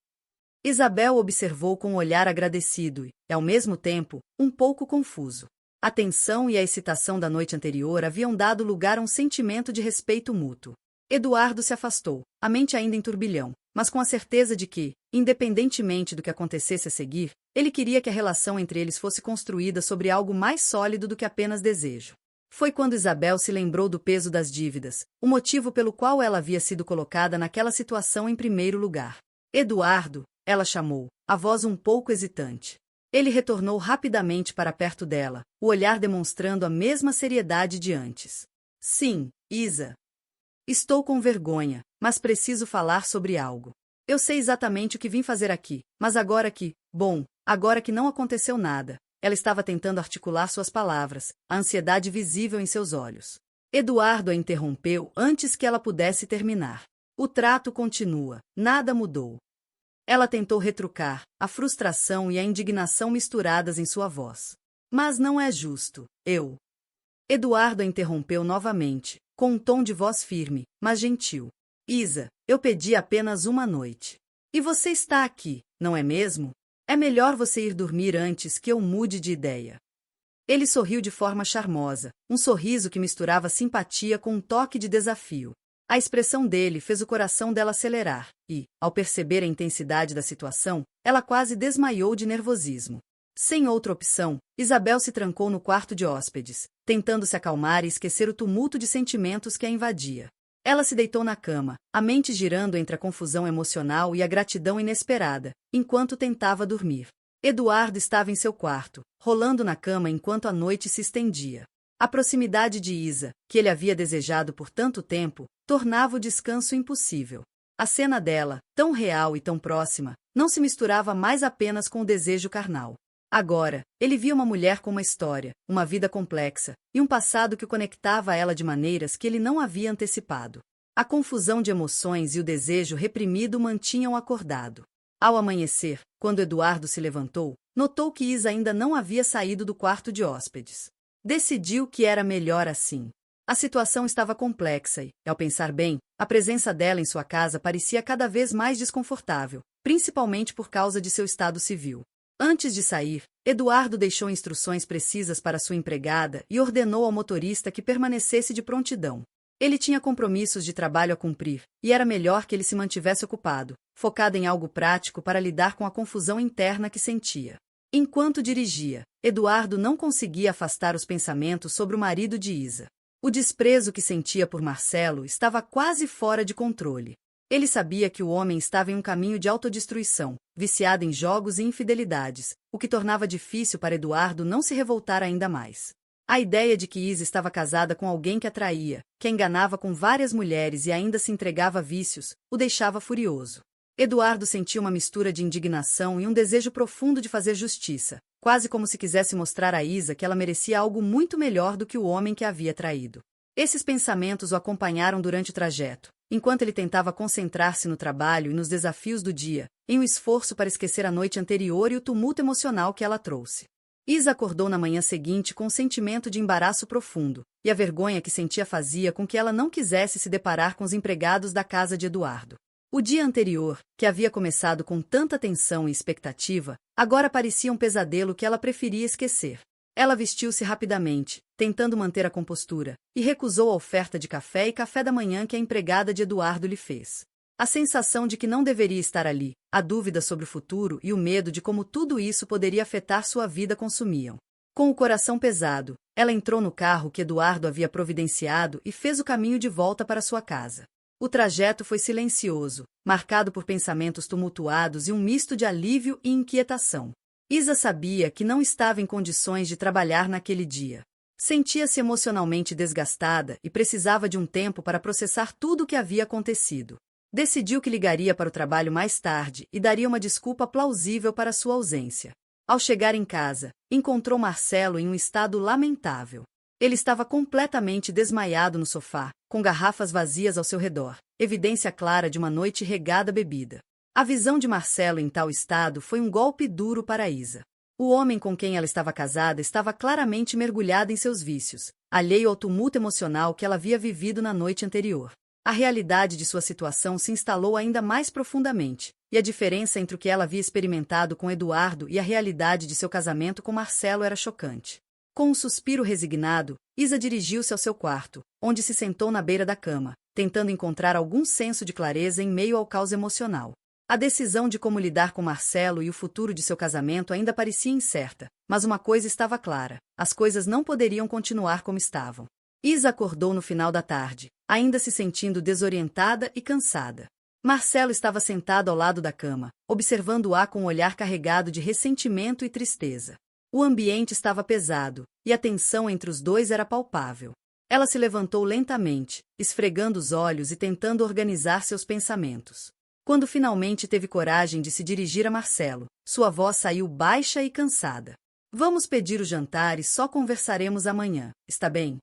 Isabel observou com um olhar agradecido e, ao mesmo tempo, um pouco confuso. A tensão e a excitação da noite anterior haviam dado lugar a um sentimento de respeito mútuo. Eduardo se afastou, a mente ainda em turbilhão, mas com a certeza de que, independentemente do que acontecesse a seguir, ele queria que a relação entre eles fosse construída sobre algo mais sólido do que apenas desejo. Foi quando Isabel se lembrou do peso das dívidas, o motivo pelo qual ela havia sido colocada naquela situação em primeiro lugar. Eduardo, ela chamou, a voz um pouco hesitante. Ele retornou rapidamente para perto dela, o olhar demonstrando a mesma seriedade de antes. Sim, Isa. Estou com vergonha, mas preciso falar sobre algo. Eu sei exatamente o que vim fazer aqui, mas agora que não aconteceu nada. Ela estava tentando articular suas palavras, a ansiedade visível em seus olhos. Eduardo a interrompeu antes que ela pudesse terminar. O trato continua, nada mudou. Ela tentou retrucar, a frustração e a indignação misturadas em sua voz. Mas não é justo, eu. Eduardo a interrompeu novamente, com um tom de voz firme, mas gentil. Isa, eu pedi apenas uma noite. E você está aqui, não é mesmo? É melhor você ir dormir antes que eu mude de ideia. Ele sorriu de forma charmosa, um sorriso que misturava simpatia com um toque de desafio. A expressão dele fez o coração dela acelerar, e, ao perceber a intensidade da situação, ela quase desmaiou de nervosismo. Sem outra opção, Isabel se trancou no quarto de hóspedes, tentando se acalmar e esquecer o tumulto de sentimentos que a invadia. Ela se deitou na cama, a mente girando entre a confusão emocional e a gratidão inesperada, enquanto tentava dormir. Eduardo estava em seu quarto, rolando na cama enquanto a noite se estendia. A proximidade de Isa, que ele havia desejado por tanto tempo, tornava o descanso impossível. A cena dela, tão real e tão próxima, não se misturava mais apenas com o desejo carnal. Agora, ele via uma mulher com uma história, uma vida complexa, e um passado que o conectava a ela de maneiras que ele não havia antecipado. A confusão de emoções e o desejo reprimido o mantinham acordado. Ao amanhecer, quando Eduardo se levantou, notou que Isa ainda não havia saído do quarto de hóspedes. Decidiu que era melhor assim. A situação estava complexa e, ao pensar bem, a presença dela em sua casa parecia cada vez mais desconfortável, principalmente por causa de seu estado civil. Antes de sair, Eduardo deixou instruções precisas para sua empregada e ordenou ao motorista que permanecesse de prontidão. Ele tinha compromissos de trabalho a cumprir, e era melhor que ele se mantivesse ocupado, focado em algo prático para lidar com a confusão interna que sentia. Enquanto dirigia, Eduardo não conseguia afastar os pensamentos sobre o marido de Isa. O desprezo que sentia por Marcelo estava quase fora de controle. Ele sabia que o homem estava em um caminho de autodestruição, viciado em jogos e infidelidades, o que tornava difícil para Eduardo não se revoltar ainda mais. A ideia de que Isa estava casada com alguém que a traía, que a enganava com várias mulheres e ainda se entregava a vícios, o deixava furioso. Eduardo sentia uma mistura de indignação e um desejo profundo de fazer justiça, quase como se quisesse mostrar a Isa que ela merecia algo muito melhor do que o homem que a havia traído. Esses pensamentos o acompanharam durante o trajeto, enquanto ele tentava concentrar-se no trabalho e nos desafios do dia, em um esforço para esquecer a noite anterior e o tumulto emocional que ela trouxe. Isa acordou na manhã seguinte com um sentimento de embaraço profundo, e a vergonha que sentia fazia com que ela não quisesse se deparar com os empregados da casa de Eduardo. O dia anterior, que havia começado com tanta tensão e expectativa, agora parecia um pesadelo que ela preferia esquecer. Ela vestiu-se rapidamente, tentando manter a compostura, e recusou a oferta de café e café da manhã que a empregada de Eduardo lhe fez. A sensação de que não deveria estar ali, a dúvida sobre o futuro e o medo de como tudo isso poderia afetar sua vida consumiam. Com o coração pesado, ela entrou no carro que Eduardo havia providenciado e fez o caminho de volta para sua casa. O trajeto foi silencioso, marcado por pensamentos tumultuados e um misto de alívio e inquietação. Isa sabia que não estava em condições de trabalhar naquele dia. Sentia-se emocionalmente desgastada e precisava de um tempo para processar tudo o que havia acontecido. Decidiu que ligaria para o trabalho mais tarde e daria uma desculpa plausível para sua ausência. Ao chegar em casa, encontrou Marcelo em um estado lamentável. Ele estava completamente desmaiado no sofá, com garrafas vazias ao seu redor, evidência clara de uma noite regada a bebida. A visão de Marcelo em tal estado foi um golpe duro para Isa. O homem com quem ela estava casada estava claramente mergulhado em seus vícios, alheio ao tumulto emocional que ela havia vivido na noite anterior. A realidade de sua situação se instalou ainda mais profundamente, e a diferença entre o que ela havia experimentado com Eduardo e a realidade de seu casamento com Marcelo era chocante. Com um suspiro resignado, Isa dirigiu-se ao seu quarto, onde se sentou na beira da cama, tentando encontrar algum senso de clareza em meio ao caos emocional. A decisão de como lidar com Marcelo e o futuro de seu casamento ainda parecia incerta, mas uma coisa estava clara: as coisas não poderiam continuar como estavam. Isa acordou no final da tarde, ainda se sentindo desorientada e cansada. Marcelo estava sentado ao lado da cama, observando-a com um olhar carregado de ressentimento e tristeza. O ambiente estava pesado, e a tensão entre os dois era palpável. Ela se levantou lentamente, esfregando os olhos e tentando organizar seus pensamentos. Quando finalmente teve coragem de se dirigir a Marcelo, sua voz saiu baixa e cansada. Vamos pedir o jantar e só conversaremos amanhã, está bem?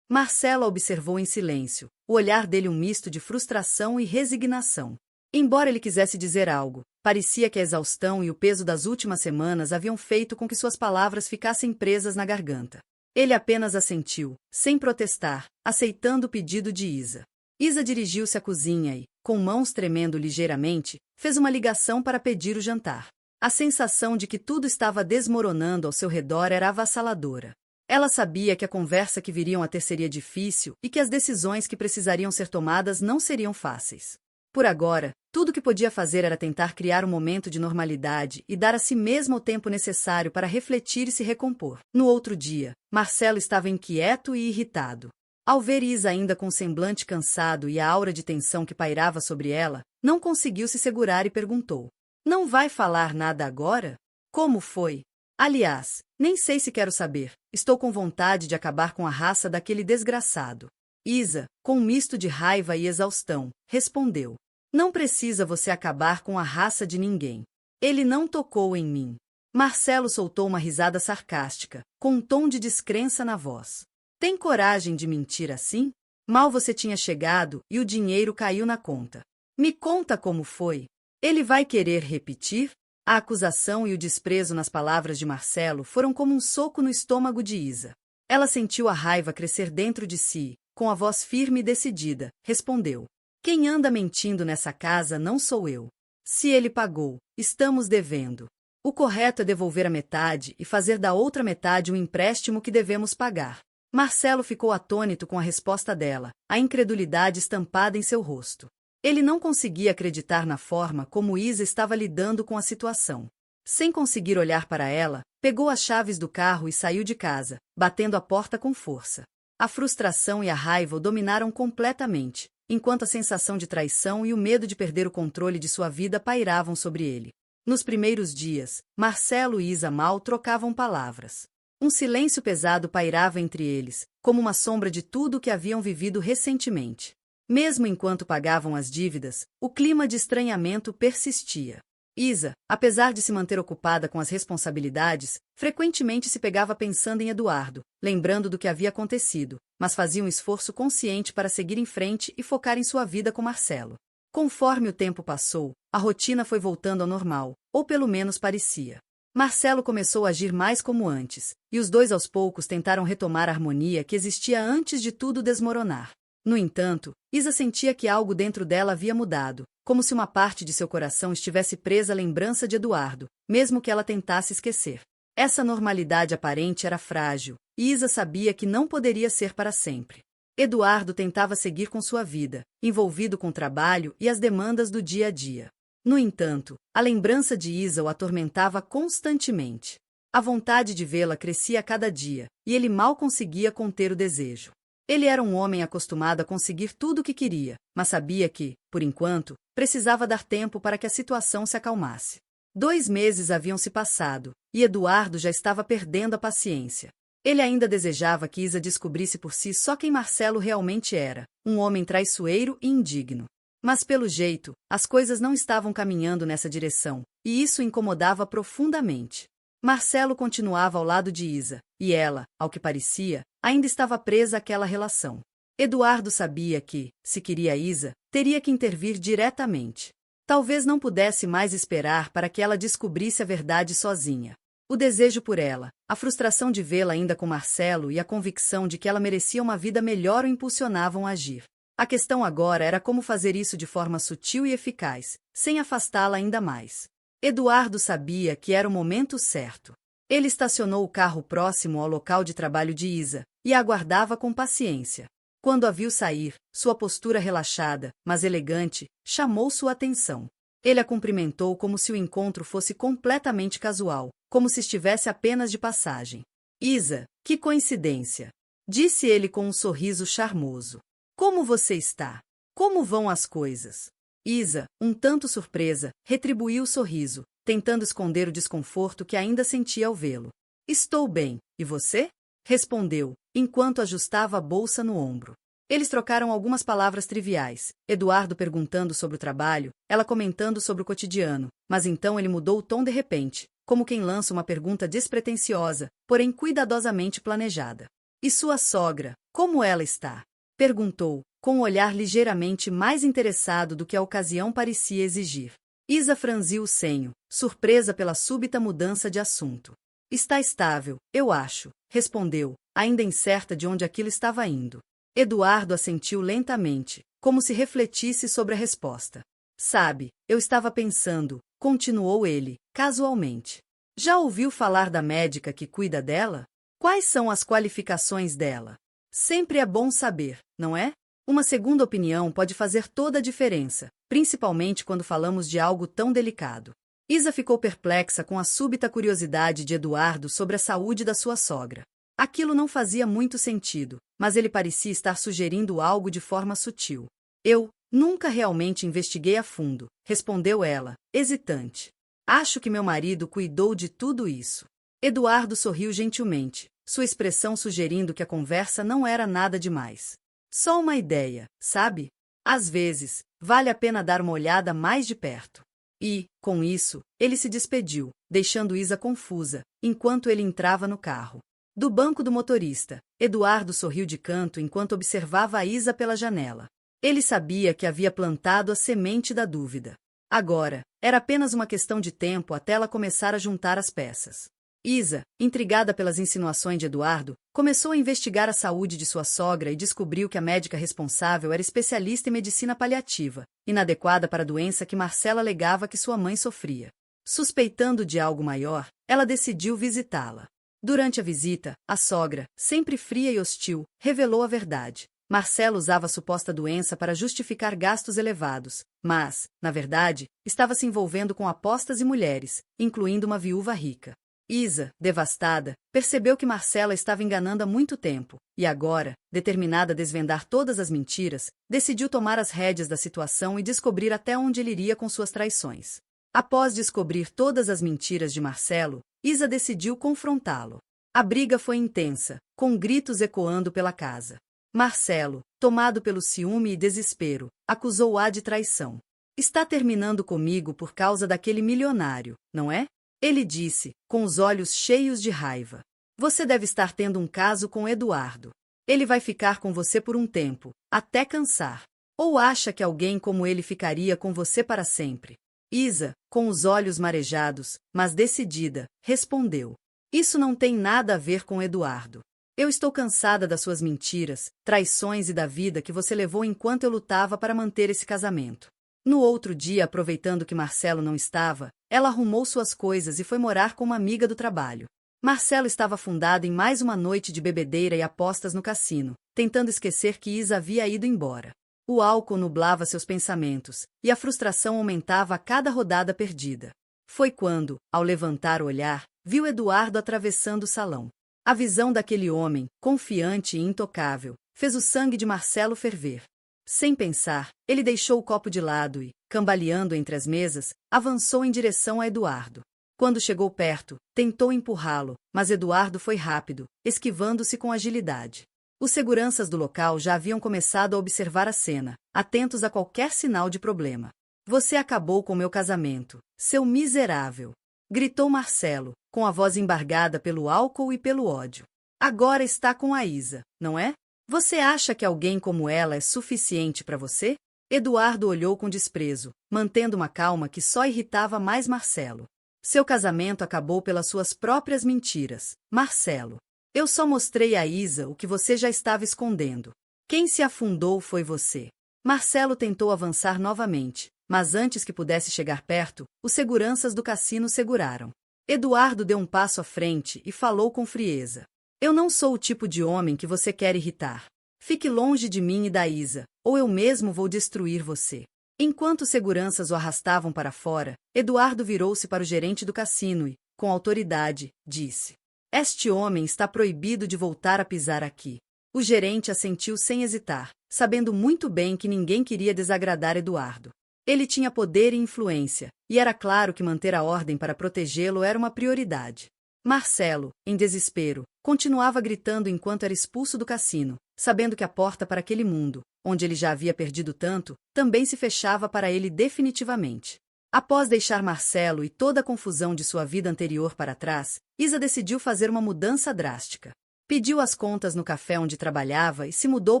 Marcelo a observou em silêncio, o olhar dele um misto de frustração e resignação. Embora ele quisesse dizer algo, parecia que a exaustão e o peso das últimas semanas haviam feito com que suas palavras ficassem presas na garganta. Ele apenas assentiu, sem protestar, aceitando o pedido de Isa. Isa dirigiu-se à cozinha e, com mãos tremendo ligeiramente, fez uma ligação para pedir o jantar. A sensação de que tudo estava desmoronando ao seu redor era avassaladora. Ela sabia que a conversa que viriam a ter seria difícil e que as decisões que precisariam ser tomadas não seriam fáceis. Por agora, tudo o que podia fazer era tentar criar um momento de normalidade e dar a si mesma o tempo necessário para refletir e se recompor. No outro dia, Marcelo estava inquieto e irritado. Ao ver Isa ainda com o semblante cansado e a aura de tensão que pairava sobre ela, não conseguiu se segurar e perguntou: "Não vai falar nada agora? Como foi? Aliás, nem sei se quero saber. Estou com vontade de acabar com a raça daquele desgraçado." Isa, com um misto de raiva e exaustão, respondeu: "Não precisa você acabar com a raça de ninguém. Ele não tocou em mim." Marcelo soltou uma risada sarcástica, com um tom de descrença na voz. "Tem coragem de mentir assim? Mal você tinha chegado e o dinheiro caiu na conta. Me conta como foi. Ele vai querer repetir?" A acusação e o desprezo nas palavras de Marcelo foram como um soco no estômago de Isa. Ela sentiu a raiva crescer dentro de si, com a voz firme e decidida, respondeu: "Quem anda mentindo nessa casa não sou eu. Se ele pagou, estamos devendo. O correto é devolver a metade e fazer da outra metade um empréstimo que devemos pagar." Marcelo ficou atônito com a resposta dela, a incredulidade estampada em seu rosto. Ele não conseguia acreditar na forma como Isa estava lidando com a situação. Sem conseguir olhar para ela, pegou as chaves do carro e saiu de casa, batendo a porta com força. A frustração e a raiva o dominaram completamente, enquanto a sensação de traição e o medo de perder o controle de sua vida pairavam sobre ele. Nos primeiros dias, Marcelo e Isa mal trocavam palavras. Um silêncio pesado pairava entre eles, como uma sombra de tudo o que haviam vivido recentemente. Mesmo enquanto pagavam as dívidas, o clima de estranhamento persistia. Isa, apesar de se manter ocupada com as responsabilidades, frequentemente se pegava pensando em Eduardo, lembrando do que havia acontecido, mas fazia um esforço consciente para seguir em frente e focar em sua vida com Marcelo. Conforme o tempo passou, a rotina foi voltando ao normal, ou pelo menos parecia. Marcelo começou a agir mais como antes, e os dois aos poucos tentaram retomar a harmonia que existia antes de tudo desmoronar. No entanto, Isa sentia que algo dentro dela havia mudado, como se uma parte de seu coração estivesse presa à lembrança de Eduardo, mesmo que ela tentasse esquecer. Essa normalidade aparente era frágil, e Isa sabia que não poderia ser para sempre. Eduardo tentava seguir com sua vida, envolvido com o trabalho e as demandas do dia a dia. No entanto, a lembrança de Isa o atormentava constantemente. A vontade de vê-la crescia a cada dia, e ele mal conseguia conter o desejo. Ele era um homem acostumado a conseguir tudo o que queria, mas sabia que, por enquanto, precisava dar tempo para que a situação se acalmasse. 2 meses haviam se passado, e Eduardo já estava perdendo a paciência. Ele ainda desejava que Isa descobrisse por si só quem Marcelo realmente era, um homem traiçoeiro e indigno. Mas pelo jeito, as coisas não estavam caminhando nessa direção, e isso o incomodava profundamente. Marcelo continuava ao lado de Isa, e ela, ao que parecia, ainda estava presa àquela relação. Eduardo sabia que, se queria Isa, teria que intervir diretamente. Talvez não pudesse mais esperar para que ela descobrisse a verdade sozinha. O desejo por ela, a frustração de vê-la ainda com Marcelo e a convicção de que ela merecia uma vida melhor o impulsionavam a agir. A questão agora era como fazer isso de forma sutil e eficaz, sem afastá-la ainda mais. Eduardo sabia que era o momento certo. Ele estacionou o carro próximo ao local de trabalho de Isa, e a aguardava com paciência. Quando a viu sair, sua postura relaxada, mas elegante, chamou sua atenção. Ele a cumprimentou como se o encontro fosse completamente casual, como se estivesse apenas de passagem. Isa, que coincidência! Disse ele com um sorriso charmoso. Como você está? Como vão as coisas? Isa, um tanto surpresa, retribuiu o sorriso, tentando esconder o desconforto que ainda sentia ao vê-lo. Estou bem, e você? Respondeu, enquanto ajustava a bolsa no ombro. Eles trocaram algumas palavras triviais, Eduardo perguntando sobre o trabalho, ela comentando sobre o cotidiano, mas então ele mudou o tom de repente, como quem lança uma pergunta despretensiosa, porém cuidadosamente planejada. E sua sogra, como ela está? Perguntou, com um olhar ligeiramente mais interessado do que a ocasião parecia exigir. Isa franziu o senho, surpresa pela súbita mudança de assunto. Está estável, eu acho, respondeu, ainda incerta de onde aquilo estava indo. Eduardo assentiu lentamente, como se refletisse sobre a resposta. Sabe, eu estava pensando, continuou ele, casualmente. Já ouviu falar da médica que cuida dela? Quais são as qualificações dela? Sempre é bom saber, não é? Uma segunda opinião pode fazer toda a diferença, principalmente quando falamos de algo tão delicado. Isa ficou perplexa com a súbita curiosidade de Eduardo sobre a saúde da sua sogra. Aquilo não fazia muito sentido, mas ele parecia estar sugerindo algo de forma sutil. Eu nunca realmente investiguei a fundo, respondeu ela, hesitante. Acho que meu marido cuidou de tudo isso. Eduardo sorriu gentilmente, sua expressão sugerindo que a conversa não era nada demais. Só uma ideia, sabe? Às vezes, vale a pena dar uma olhada mais de perto. E, com isso, ele se despediu, deixando Isa confusa, enquanto ele entrava no carro. Do banco do motorista, Eduardo sorriu de canto enquanto observava a Isa pela janela. Ele sabia que havia plantado a semente da dúvida. Agora, era apenas uma questão de tempo até ela começar a juntar as peças. Isa, intrigada pelas insinuações de Eduardo, começou a investigar a saúde de sua sogra e descobriu que a médica responsável era especialista em medicina paliativa, inadequada para a doença que Marcela alegava que sua mãe sofria. Suspeitando de algo maior, ela decidiu visitá-la. Durante a visita, a sogra, sempre fria e hostil, revelou a verdade. Marcela usava a suposta doença para justificar gastos elevados, mas, na verdade, estava se envolvendo com apostas e mulheres, incluindo uma viúva rica. Isa, devastada, percebeu que Marcela estava enganando há muito tempo, e agora, determinada a desvendar todas as mentiras, decidiu tomar as rédeas da situação e descobrir até onde ele iria com suas traições. Após descobrir todas as mentiras de Marcelo, Isa decidiu confrontá-lo. A briga foi intensa, com gritos ecoando pela casa. Marcelo, tomado pelo ciúme e desespero, acusou-a de traição. Está terminando comigo por causa daquele milionário, não é? Ele disse, com os olhos cheios de raiva. Você deve estar tendo um caso com Eduardo. Ele vai ficar com você por um tempo, até cansar. Ou acha que alguém como ele ficaria com você para sempre? Isa, com os olhos marejados, mas decidida, respondeu. Isso não tem nada a ver com Eduardo. Eu estou cansada das suas mentiras, traições e da vida que você levou enquanto eu lutava para manter esse casamento. No outro dia, aproveitando que Marcelo não estava, ela arrumou suas coisas e foi morar com uma amiga do trabalho. Marcelo estava afundado em mais uma noite de bebedeira e apostas no cassino, tentando esquecer que Isa havia ido embora. O álcool nublava seus pensamentos, e a frustração aumentava a cada rodada perdida. Foi quando, ao levantar o olhar, viu Eduardo atravessando o salão. A visão daquele homem, confiante e intocável, fez o sangue de Marcelo ferver. Sem pensar, ele deixou o copo de lado e, cambaleando entre as mesas, avançou em direção a Eduardo. Quando chegou perto, tentou empurrá-lo, mas Eduardo foi rápido, esquivando-se com agilidade. Os seguranças do local já haviam começado a observar a cena, atentos a qualquer sinal de problema. Você acabou com meu casamento, seu miserável! Gritou Marcelo, com a voz embargada pelo álcool e pelo ódio. Agora está com a Isa, não é? Você acha que alguém como ela é suficiente para você? Eduardo olhou com desprezo, mantendo uma calma que só irritava mais Marcelo. Seu casamento acabou pelas suas próprias mentiras, Marcelo. Eu só mostrei a Isa o que você já estava escondendo. Quem se afundou foi você. Marcelo tentou avançar novamente, mas antes que pudesse chegar perto, os seguranças do cassino seguraram. Eduardo deu um passo à frente e falou com frieza. Eu não sou o tipo de homem que você quer irritar. Fique longe de mim e da Isa, ou eu mesmo vou destruir você. Enquanto os seguranças o arrastavam para fora, Eduardo virou-se para o gerente do cassino e, com autoridade, disse: Este homem está proibido de voltar a pisar aqui. O gerente assentiu sem hesitar, sabendo muito bem que ninguém queria desagradar Eduardo. Ele tinha poder e influência, e era claro que manter a ordem para protegê-lo era uma prioridade. Marcelo, em desespero, continuava gritando enquanto era expulso do cassino, sabendo que a porta para aquele mundo, onde ele já havia perdido tanto, também se fechava para ele definitivamente. Após deixar Marcelo e toda a confusão de sua vida anterior para trás, Isa decidiu fazer uma mudança drástica. Pediu as contas no café onde trabalhava e se mudou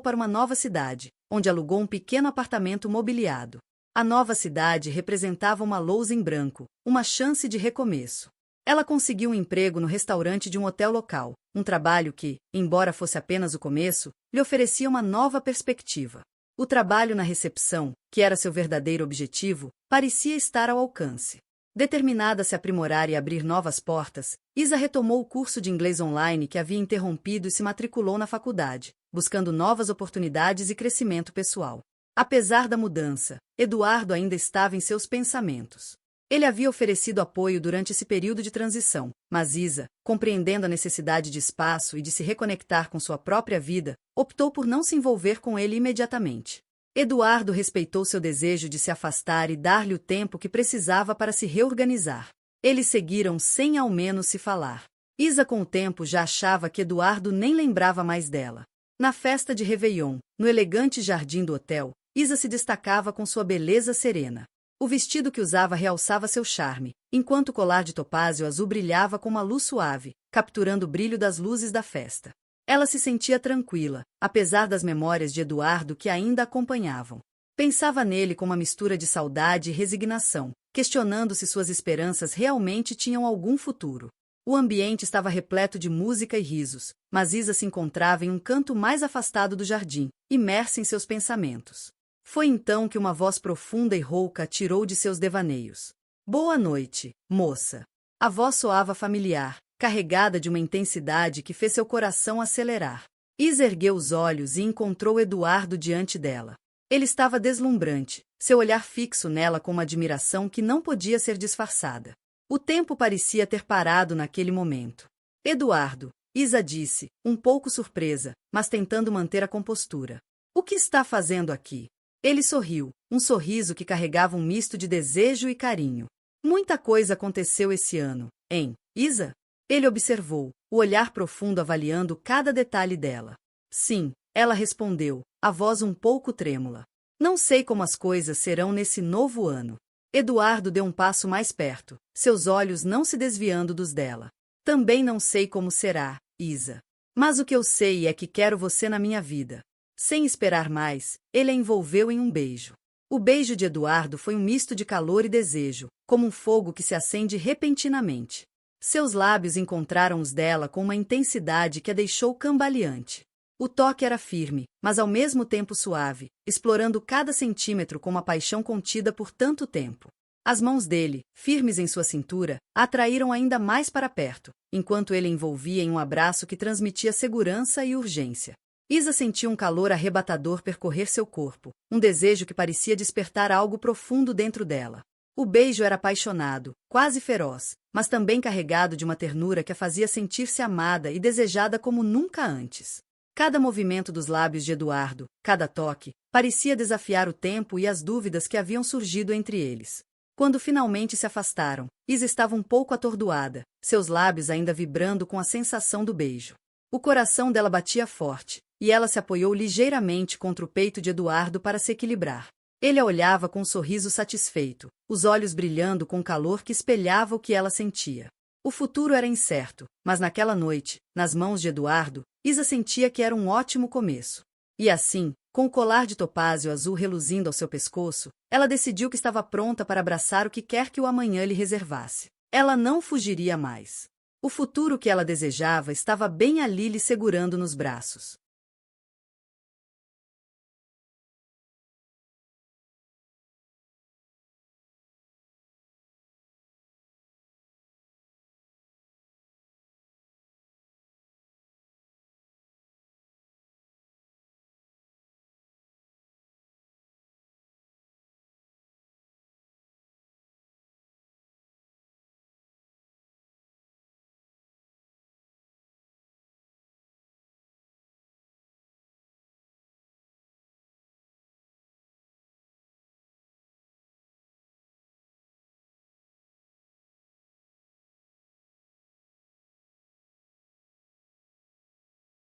para uma nova cidade, onde alugou um pequeno apartamento mobiliado. A nova cidade representava uma lousa em branco, uma chance de recomeço. Ela conseguiu um emprego no restaurante de um hotel local, um trabalho que, embora fosse apenas o começo, lhe oferecia uma nova perspectiva. O trabalho na recepção, que era seu verdadeiro objetivo, parecia estar ao alcance. Determinada a se aprimorar e abrir novas portas, Isa retomou o curso de inglês online que havia interrompido e se matriculou na faculdade, buscando novas oportunidades e crescimento pessoal. Apesar da mudança, Eduardo ainda estava em seus pensamentos. Ele havia oferecido apoio durante esse período de transição, mas Isa, compreendendo a necessidade de espaço e de se reconectar com sua própria vida, optou por não se envolver com ele imediatamente. Eduardo respeitou seu desejo de se afastar e dar-lhe o tempo que precisava para se reorganizar. Eles seguiram sem ao menos se falar. Isa com o tempo já achava que Eduardo nem lembrava mais dela. Na festa de Réveillon, no elegante jardim do hotel, Isa se destacava com sua beleza serena. O vestido que usava realçava seu charme, enquanto o colar de topázio azul brilhava com uma luz suave, capturando o brilho das luzes da festa. Ela se sentia tranquila, apesar das memórias de Eduardo que ainda a acompanhavam. Pensava nele com uma mistura de saudade e resignação, questionando se suas esperanças realmente tinham algum futuro. O ambiente estava repleto de música e risos, mas Isa se encontrava em um canto mais afastado do jardim, imersa em seus pensamentos. Foi então que uma voz profunda e rouca a tirou de seus devaneios. Boa noite, moça. A voz soava familiar, carregada de uma intensidade que fez seu coração acelerar. Isa ergueu os olhos e encontrou Eduardo diante dela. Ele estava deslumbrante, seu olhar fixo nela com uma admiração que não podia ser disfarçada. O tempo parecia ter parado naquele momento. Eduardo, Isa disse, um pouco surpresa, mas tentando manter a compostura. O que está fazendo aqui? Ele sorriu, um sorriso que carregava um misto de desejo e carinho. Muita coisa aconteceu esse ano, hein, Isa? Ele observou, o olhar profundo avaliando cada detalhe dela. Sim, ela respondeu, a voz um pouco trêmula. Não sei como as coisas serão nesse novo ano. Eduardo deu um passo mais perto, seus olhos não se desviando dos dela. Também não sei como será, Isa. Mas o que eu sei é que quero você na minha vida. Sem esperar mais, ele a envolveu em um beijo. O beijo de Eduardo foi um misto de calor e desejo, como um fogo que se acende repentinamente. Seus lábios encontraram os dela com uma intensidade que a deixou cambaleante. O toque era firme, mas ao mesmo tempo suave, explorando cada centímetro com uma paixão contida por tanto tempo. As mãos dele, firmes em sua cintura, a atraíram ainda mais para perto, enquanto ele envolvia em um abraço que transmitia segurança e urgência. Isa sentiu um calor arrebatador percorrer seu corpo, um desejo que parecia despertar algo profundo dentro dela. O beijo era apaixonado, quase feroz, mas também carregado de uma ternura que a fazia sentir-se amada e desejada como nunca antes. Cada movimento dos lábios de Eduardo, cada toque, parecia desafiar o tempo e as dúvidas que haviam surgido entre eles. Quando finalmente se afastaram, Isa estava um pouco atordoada, seus lábios ainda vibrando com a sensação do beijo. O coração dela batia forte, e ela se apoiou ligeiramente contra o peito de Eduardo para se equilibrar. Ele a olhava com um sorriso satisfeito, os olhos brilhando com calor que espelhava o que ela sentia. O futuro era incerto, mas naquela noite, nas mãos de Eduardo, Isa sentia que era um ótimo começo. E assim, com o colar de topázio azul reluzindo ao seu pescoço, ela decidiu que estava pronta para abraçar o que quer que o amanhã lhe reservasse. Ela não fugiria mais. O futuro que ela desejava estava bem ali lhe segurando nos braços.